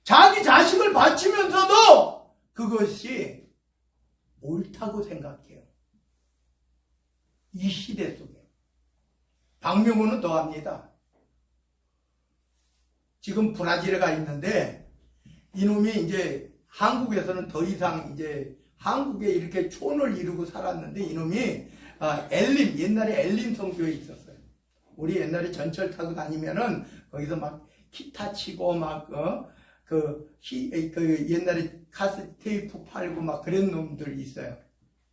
자기 자식을 바치면서도 그것이 옳다고 생각해요. 이 시대 속에. 박명호는 더합니다. 지금 브라질에 가 있는데 이놈이 이제 한국에서는 더 이상 이제 한국에 이렇게 촌을 이루고 살았는데 이놈이 옛날에 엘림 성교에 있었어요. 우리 옛날에 전철 타고 다니면은 거기서 막 기타 치고 막 옛날에 카세트 테이프 팔고 막 그런 놈들 있어요.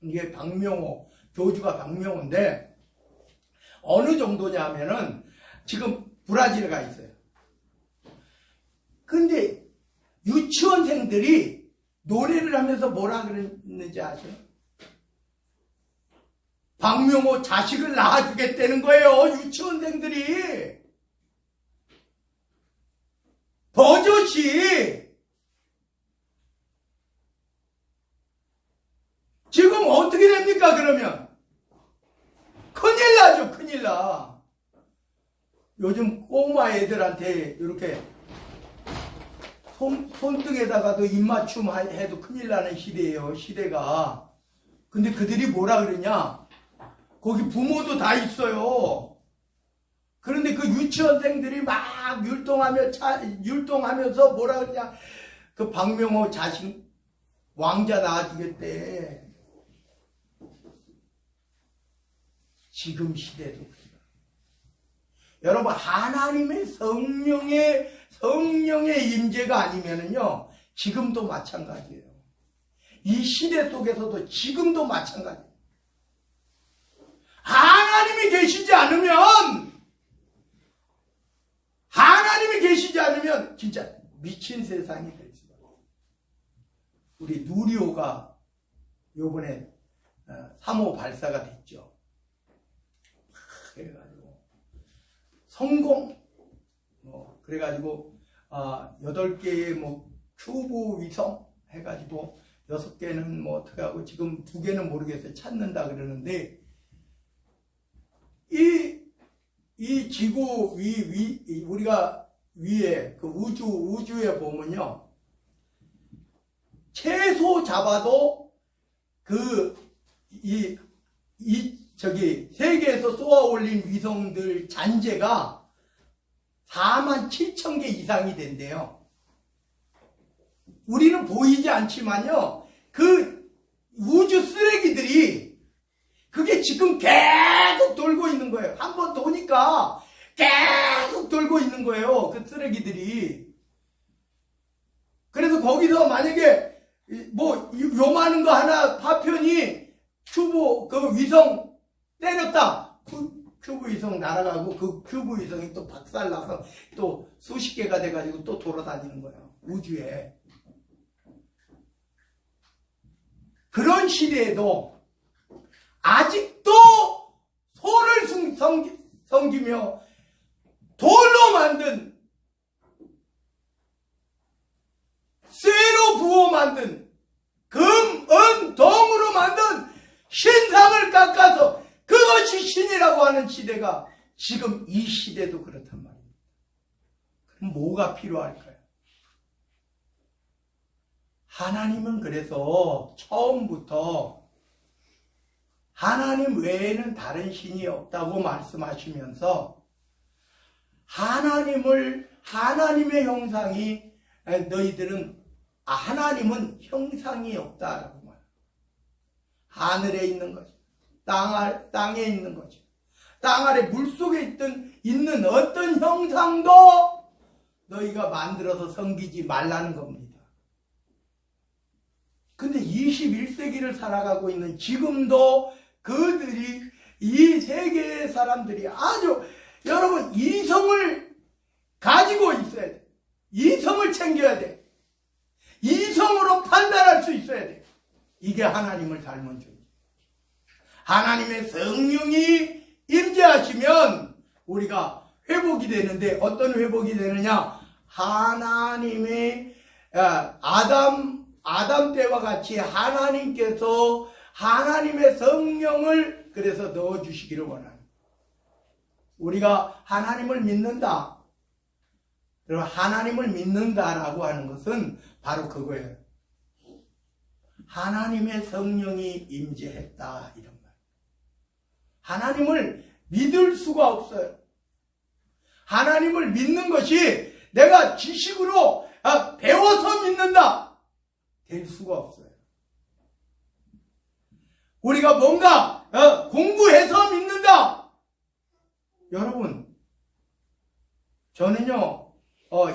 이게 박명호, 교주가 박명호인데 어느 정도냐 하면은 지금 브라질에 가 있어요. 근데 유치원생들이 노래를 하면서 뭐라 그랬는지 아세요? 박명호 자식을 낳아주겠다는 거예요. 유치원생들이. 버젓이. 지금 어떻게 됩니까 그러면? 큰일 나죠. 큰일 나. 요즘 꼬마 애들한테 이렇게 손등에다가도 입맞춤 해도 큰일 나는 시대예요. 시대가. 근데 그들이 뭐라 그러냐? 거기 부모도 다 있어요. 그런데 그 유치원생들이 막 율동하면서 뭐라 그러냐? 그 박명호 자식 왕자 낳아주겠대. 지금 시대도 그래요. 여러분 하나님의 성령의 임재가 아니면은요 지금도 마찬가지예요. 이 시대 속에서도 지금도 마찬가지예요. 하나님이 계시지 않으면 진짜 미친 세상이 될 수가 있어요. 우리 누리호가 요번에 3호 발사가 됐죠. 그래가지고 성공 그래가지고 8개의 뭐 큐브 위성 해가지고 6개는 뭐 어떻게 하고 지금 2개는 모르겠어요. 찾는다 그러는데 이 지구 우리가 위에 그 우주에 보면요 최소 잡아도 그 세계에서 쏘아 올린 위성들 잔재가 47,000개 이상이 된대요. 우리는 보이지 않지만요, 그 우주 쓰레기들이 그게 지금 계속 돌고 있는 거예요. 한번 도니까 계속 돌고 있는 거예요, 그 쓰레기들이. 그래서 거기서 만약에 뭐 요만한 거 하나 파편이 큐브 그 위성 때렸다, 큐브 위성 날아가고 그 큐브 위성이 또 박살나서 또 수십 개가 돼가지고 또 돌아다니는 거예요, 우주에. 그런 시대에도 아직도 소를 섬기며 돌로 만든, 쇠로 부어 만든, 금, 은, 동으로 만든 신상을 깎아서 그것이 신이라고 하는 시대가 지금 이 시대도 그렇단 말입니다. 그럼 뭐가 필요할까요? 하나님은 그래서 처음부터 하나님 외에는 다른 신이 없다고 말씀하시면서 하나님의 형상이, 하나님은 형상이 없다라고 말합니다. 하늘에 있는 거죠. 땅에 있는 거죠. 땅 아래 물속에 있는 어떤 형상도 너희가 만들어서 섬기지 말라는 겁니다. 근데 21세기를 살아가고 있는 지금도 그들이, 이 세계의 사람들이 아주, 여러분, 이성을 가지고 있어야 돼. 이성을 챙겨야 돼. 이성으로 판단할 수 있어야 돼. 이게 하나님을 닮은 존재. 하나님의 성령이 임재하시면 우리가 회복이 되는데, 어떤 회복이 되느냐? 하나님의 아담 때와 같이 하나님께서 하나님의 성령을 그래서 넣어주시기를 원합니다. 우리가 하나님을 믿는다. 그리고 하나님을 믿는다라고 하는 것은 바로 그거예요. 하나님의 성령이 임재했다, 이런 말. 하나님을 믿을 수가 없어요. 하나님을 믿는 것이 내가 지식으로 배워서 믿는다, 될 수가 없어요. 우리가 뭔가 공부해서 믿는다. 여러분, 저는요,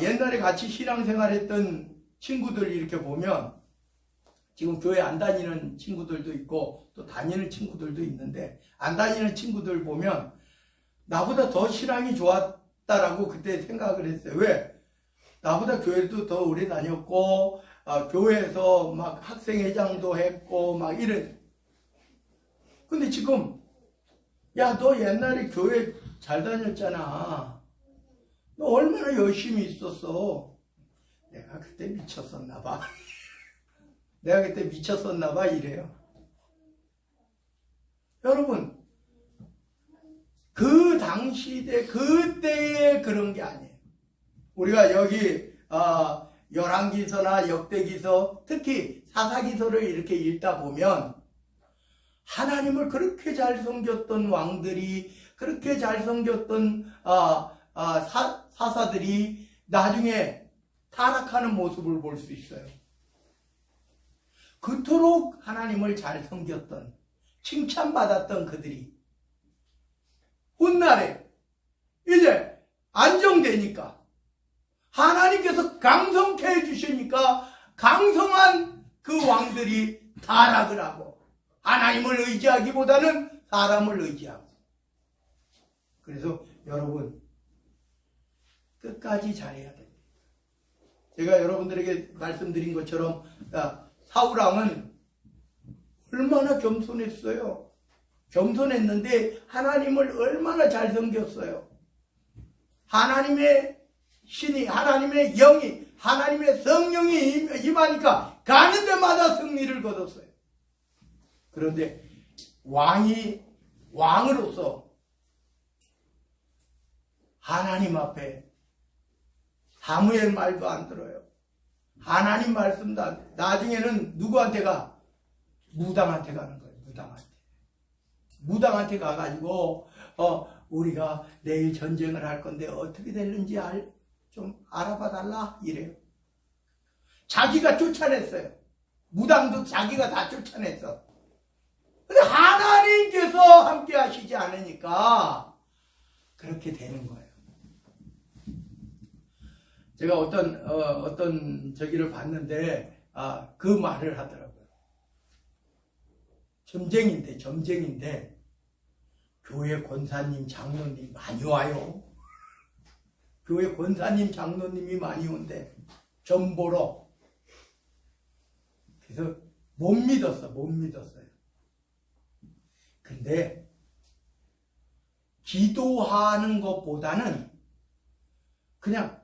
옛날에 같이 신앙생활했던 친구들 이렇게 보면, 지금 교회 안 다니는 친구들도 있고 또 다니는 친구들도 있는데, 안 다니는 친구들 보면 나보다 더 신앙이 좋았다라고 그때 생각을 했어요. 왜? 나보다 교회도 더 오래 다녔고, 교회에서 막 학생회장도 했고 막 이런. 근데 지금, 야, 너 옛날에 교회 잘 다녔잖아. 너 얼마나 열심히 있었어. 내가 그때 미쳤었나 봐. 내가 그때 미쳤었나 봐, 이래요. 여러분, 그 당시대, 그때의 그런 게 아니에요. 우리가 여기 열왕기서나 역대기서, 특히 사사기서를 이렇게 읽다 보면 하나님을 그렇게 잘 섬겼던 왕들이, 그렇게 잘 섬겼던 사사들이 나중에 타락하는 모습을 볼 수 있어요. 그토록 하나님을 잘 섬겼던, 칭찬받았던 그들이 훗날에 이제 안정되니까, 하나님께서 강성케 해주시니까 강성한 그 왕들이 타락을 하고 하나님을 의지하기보다는 사람을 의지하고. 그래서 여러분, 끝까지 잘해야 됩니다. 제가 여러분들에게 말씀드린 것처럼 사울왕은 얼마나 겸손했어요. 겸손했는데 하나님을 얼마나 잘 섬겼어요. 하나님의 신이, 하나님의 영이, 하나님의 성령이 임하니까 가는 데마다 승리를 거뒀어요. 그런데 왕으로서 하나님 앞에 사무엘 말도 안 들어요. 하나님 말씀도 안, 나중에는 누구한테 가? 무당한테 가는 거예요. 무당한테 가가지고 우리가 내일 전쟁을 할 건데 어떻게 될는지 좀 알아봐 달라 이래요. 자기가 쫓아냈어요. 무당도 자기가 다 쫓아냈어. 근데 하나님께서 함께 하시지 않으니까 그렇게 되는 거예요. 제가 어떤 저기를 봤는데 그 말을 하더라고요. 점쟁인데 교회 권사님 장로님 많이 와요. 교회 권사님 장로님이 많이 온대. 점 보러. 그래서 못 믿었어요. 근데 기도하는 것보다는 그냥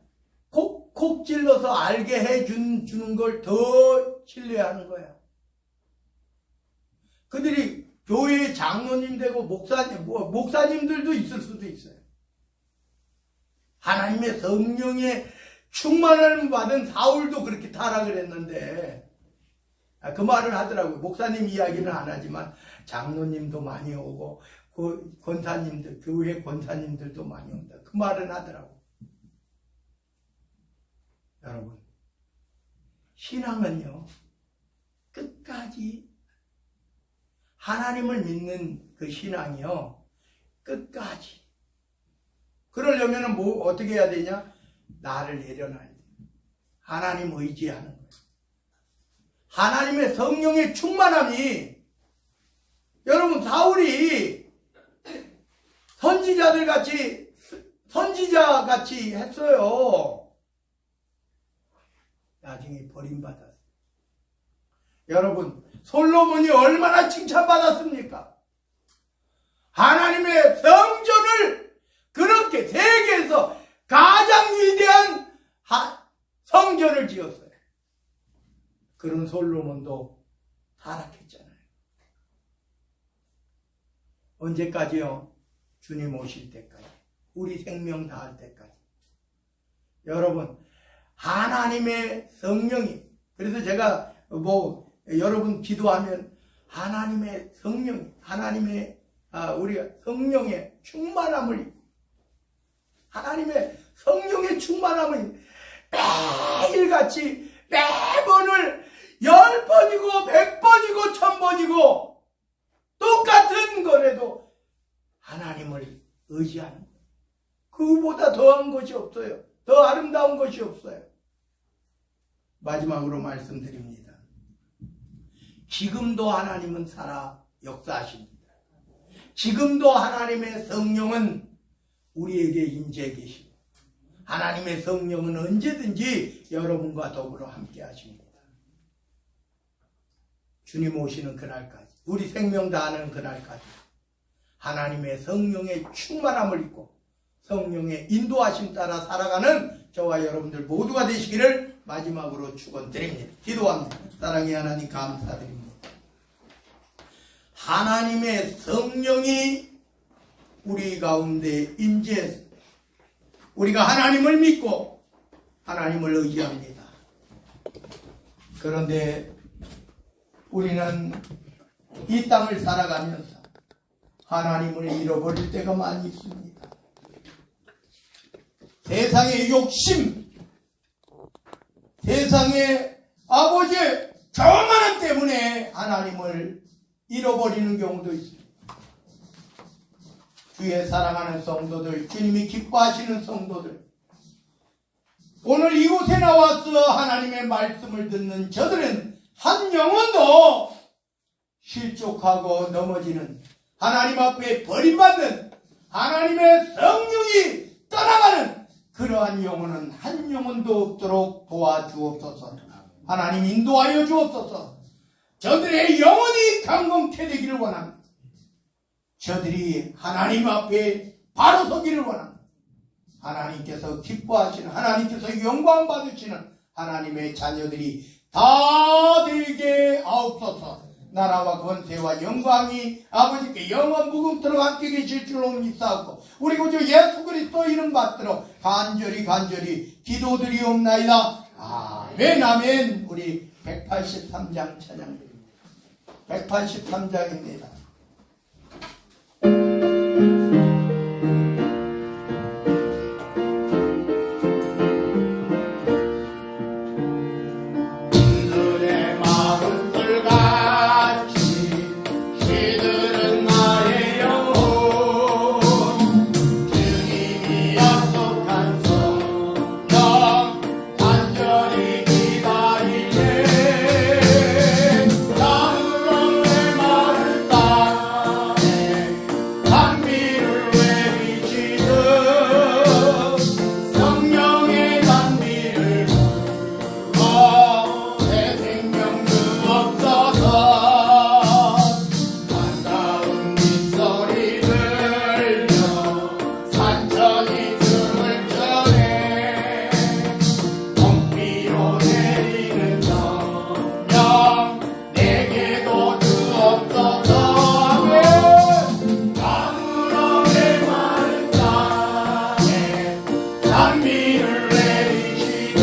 콕콕 찔러서 알게 해주는 걸 더 신뢰하는 거야. 그들이 교회 장로님 되고 목사님들도 있을 수도 있어요. 하나님의 성령의 충만함을 받은 사울도 그렇게 타락을 했는데 그 말을 하더라고요. 목사님 이야기는 안 하지만 장로님도 많이 오고 권사님들, 교회 권사님들도 많이 온다. 그 말은 하더라고요. 여러분, 신앙은요, 끝까지 하나님을 믿는 그 신앙이요, 끝까지. 그러려면 어떻게 해야 되냐? 나를 내려놔야 돼. 하나님 의지하는 거예요. 하나님의 성령의 충만함이, 여러분, 사울이 선지자 같이 했어요. 나중에 버림받았어요. 여러분, 솔로몬이 얼마나 칭찬받았습니까? 하나님의 성전을 그렇게 세계에서 가장 위대한 성전을 지었어요. 그런 솔로몬도 타락했잖아요. 언제까지요? 주님 오실 때까지. 우리 생명 다할 때까지. 여러분, 하나님의 성령이, 그래서 제가 여러분 기도하면 하나님의 성령, 우리가 성령의 충만함을, 하나님의 성령의 충만함을 매일같이 매번을 10번이고 100번이고 1000번이고 똑같은 거라도 하나님을 의지하는 거예요. 그보다 더한 것이 없어요. 더 아름다운 것이 없어요. 마지막으로 말씀드립니다. 지금도 하나님은 살아 역사하십니다. 지금도 하나님의 성령은 우리에게 임재해 계시고 하나님의 성령은 언제든지 여러분과 더불어 함께 하십니다. 주님 오시는 그날까지, 우리 생명 다하는 그날까지 하나님의 성령의 충만함을 입고 성령의 인도하심 따라 살아가는 저와 여러분들 모두가 되시기를 마지막으로 축원드립니다. 기도합니다. 사랑의 하나님 감사드립니다. 하나님의 성령이 우리 가운데 임재해서 우리가 하나님을 믿고 하나님을 의지합니다. 그런데 우리는 이 땅을 살아가면서 하나님을 잃어버릴 때가 많이 있습니다. 세상의 욕심, 세상의 아버지의 교만함 때문에 하나님을 잃어버리는 경우도 있습니다. 주의 사랑하는 성도들, 주님이 기뻐하시는 성도들, 오늘 이곳에 나와서 하나님의 말씀을 듣는 저들은 한 영혼도 실족하고 넘어지는, 하나님 앞에 버림받는, 하나님의 성령이 떠나가는 그러한 영혼은 한 영혼도 없도록 도와주옵소서. 하나님 인도하여 주옵소서. 저들의 영혼이 강건케 되기를 원합니다. 저들이 하나님 앞에 바로 서기를 원합니다. 하나님께서 기뻐하시는, 하나님께서 영광 받으시는 하나님의 자녀들이 다 되게 하옵소서. 나라와 권세와 영광이 아버지께 영원 무궁토록 함께 계실 줄로 믿사옵고 우리 구주 예수 그리스도 이름 받들어 간절히 기도드리옵나이다. 아멘. 아멘. 우리 183장 찬양드립니다. 183장입니다. 그들의 마음들같이 시들은 나의 영혼 주님이 약속한 성령 간절히 기다리네 나는 내 말을 따내 단비를 외치듯 성령의 단비를 새 생명 주옵소서 반가운 빗소리 들려 산천이 춤을 춰네 봄비로 내리는 성령 내게도 주옵소서 아무런 내 말을 따내 단비를 내리시듯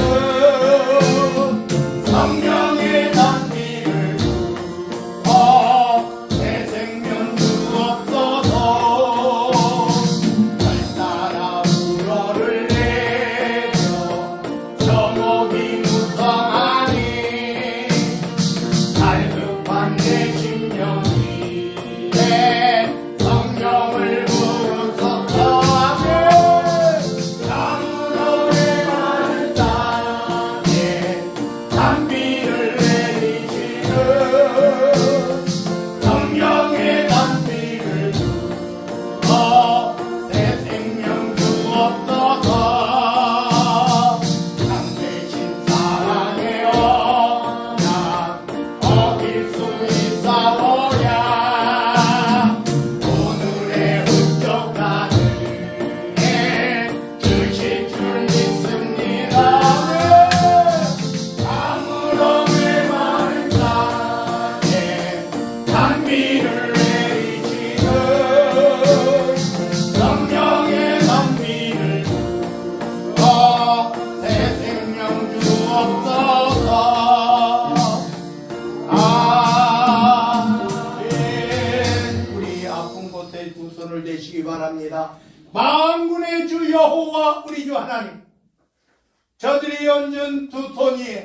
성령의 단비를 부어 새 생명 주옵소서 날따라 불어를 내려 저목이 무성하니 갈급한 내 심령이 성령을 부르소서 아무로 내 말을 따내 단비를 내리시듯 성령의 단비를 부어 새 생명 주옵소서 참되신 사랑의 언약 어길 수 있사오랴 오늘의 흑적 가득에 주실 줄 믿습니다 아무로 내 말을 따내 단비를 내리시듯 성령의 단비를 부어 새 생명 주옵소서 아멘. 우리 아픈 곳에 두 손을 대시기 바랍니다. 만군의 주 여호와 우리 주 하나님, 저들이 얹은 두 손이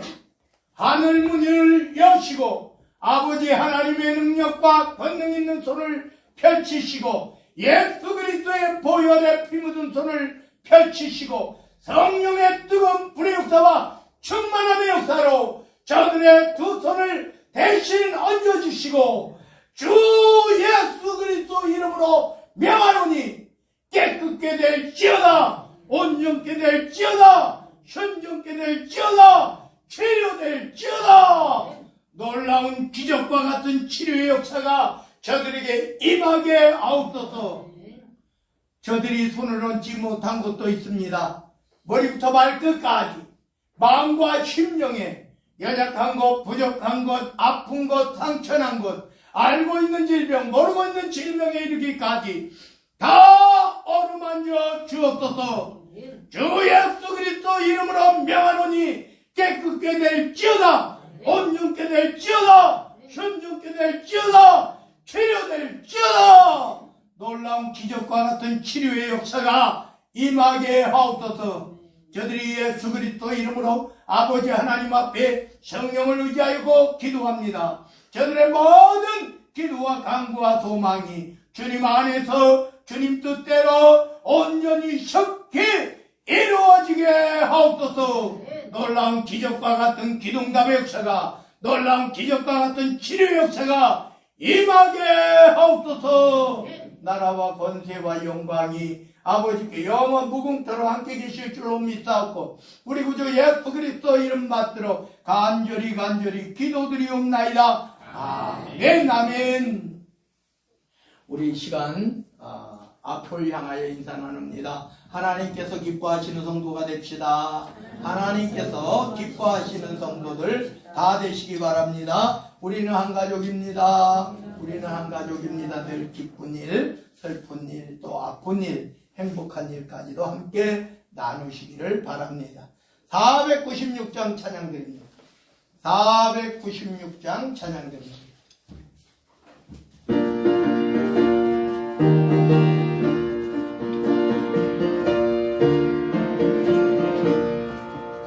하늘 문을 여시고 아버지 하나님의 능력과 권능 있는 손을 펼치시고 예수 그리스도의 보혈에 피 묻은 손을 펼치시고 성령의 뜨거운 불의 역사와 충만함의 역사로 저들의 두 손을 대신 얹어주시고 주 예수 그리스도 이름으로 명하노니 깨끗게 될지어다 온전케 될지어다 순종케 될지어다 치료될지어다 놀라운 기적과 같은 치료의 역사가 저들에게 임하게 하옵소서. 저들이 손을 얹지 못한 것도 있습니다. 머리부터 발끝까지 마음과 심령에 연약한 것, 부족한 것, 아픈 것, 상처난 것, 알고 있는 질병, 모르고 있는 질병에 이르기까지 다 어루만져 주옵소서. 주 예수 그리스도 이름으로 명하노니 깨끗게 될지어다 온전케 될지어다 순종케 될지어다 치료될지어다 놀라운 기적과 같은 치료의 역사가 임하게 하옵소서. 저들이 예수 그리스도 이름으로 아버지 하나님 앞에 성령을 의지하고 기도합니다. 저들의 모든 기도와 간구와 소망이 주님 안에서 주님 뜻대로 온전히 쉽게 이루어지게 하옵소서. 놀라운 기적과 같은 기둥답의 역사가 놀라운 기적과 같은 치료의 역사가 임하게 하옵소서. 나라와 권세와 영광이 아버지께 영원 무궁토록 함께 계실 줄로 믿사옵고 우리 구주 예수 그리스도 이름 받들어 간절히 기도드리옵나이다. 아멘 아멘. 우리 시간 앞을 향하여 인사 나눕니다. 하나님께서 기뻐하시는 성도가 됩시다. 하나님께서 기뻐하시는 성도들 다 되시기 바랍니다. 우리는 한 가족입니다. 우리는 한 가족입니다. 늘 기쁜 일, 슬픈 일, 또 아픈 일, 행복한 일까지도 함께 나누시기를 바랍니다. 496장 찬양드립니다. 496장 찬양드립니다.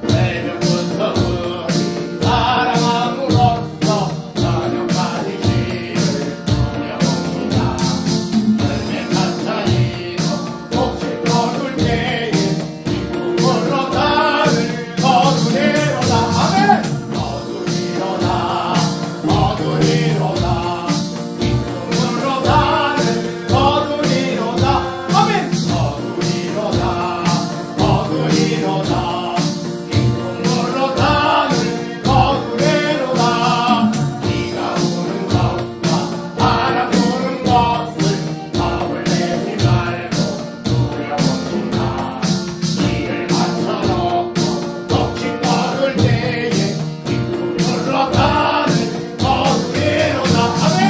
새벽부터 우리 사랑함으로써 저녁까지 길을 걸어옵니다. 열매 가차이로 독실 거둘 때에 기쁨으로 나를 거두리로다. 아멘. 거두리로다. 거두리로다. 기쁨으로 나를 거두리로다. 아멘. 거두리로다. 거두리로다. 기쁨으로 나를 거두리로다. 네가 우는 것과 바람 부는 것을 겁을 내지 말고 두려워진다. 이를 맞춰놓고 독식 거둘 때에 기쁨으로 나를 거두리로다. 아멘.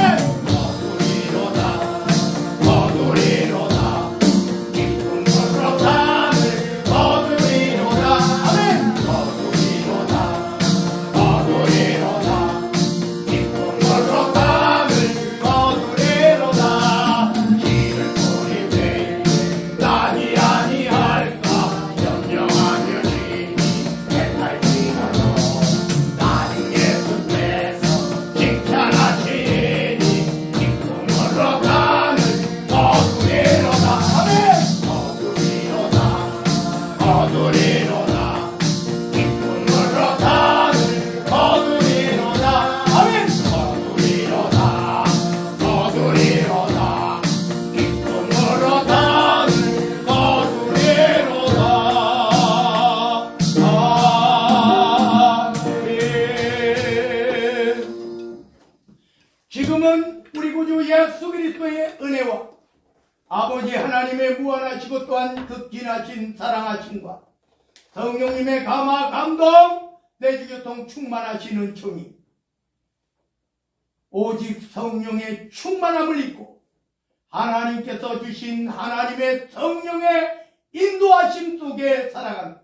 거두리로다. 거두리로다. 기쁨으로 나를 거두리로다. 아멘. 거두리로다. 거두리로다. 기쁨으로 나를 거두리로다. 길을 돌릴 때에 난이 아니할까 염려하며 지니 해탈지라도 나는 예수께서 칭찬하시니 기쁨으로 나를 거두리로다. 아멘. 거두리로다. 거두리로다. 기쁨으로 나를 거두리로다. 아멘. 거두리로다. 거두리로다. 기쁨으로 나를 거두리로다. 아멘. 지금은 우리 구주 예수 그리스도의 은혜와 아버지 하나님의 무한하시고 또한 극진하신 사랑하심과 성령님의 감화 감동 내주교통 충만하신 은총이 오직 성령의 충만함을 입고 하나님께서 주신 하나님의 성령의 인도하심 속에 살아가는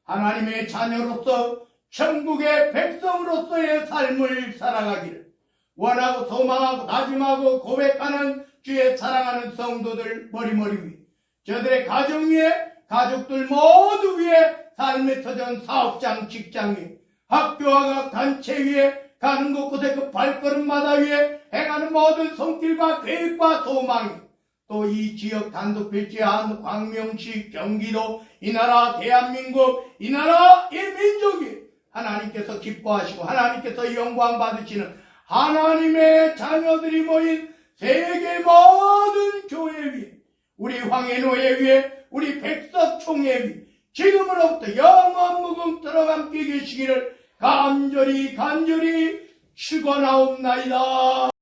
하나님의 자녀로서 천국의 백성으로서의 삶을 살아가기를 원하고 소망하고 다짐하고 고백하는 주의 사랑하는 성도들 머리머리 위, 저들의 가정 위에, 가족들 모두 위에, 삶의 터전 사업장, 직장 위에, 학교와 각 단체 위에, 가는 곳곳에 그 발걸음마다 위에 행하는 모든 손길과 계획과 소망이 또 이 지역 단독 필지한 광명시, 경기도, 이 나라 대한민국, 이 나라 이 민족이 하나님께서 기뻐하시고 하나님께서 영광 받으시는 하나님의 자녀들이 모인 세계 모든 교회 위에, 우리 황해노예 위에, 우리 백석총회 위에 지금으로부터 영원 무궁토록 함께 계시기를 간절히 축원하옵나이다.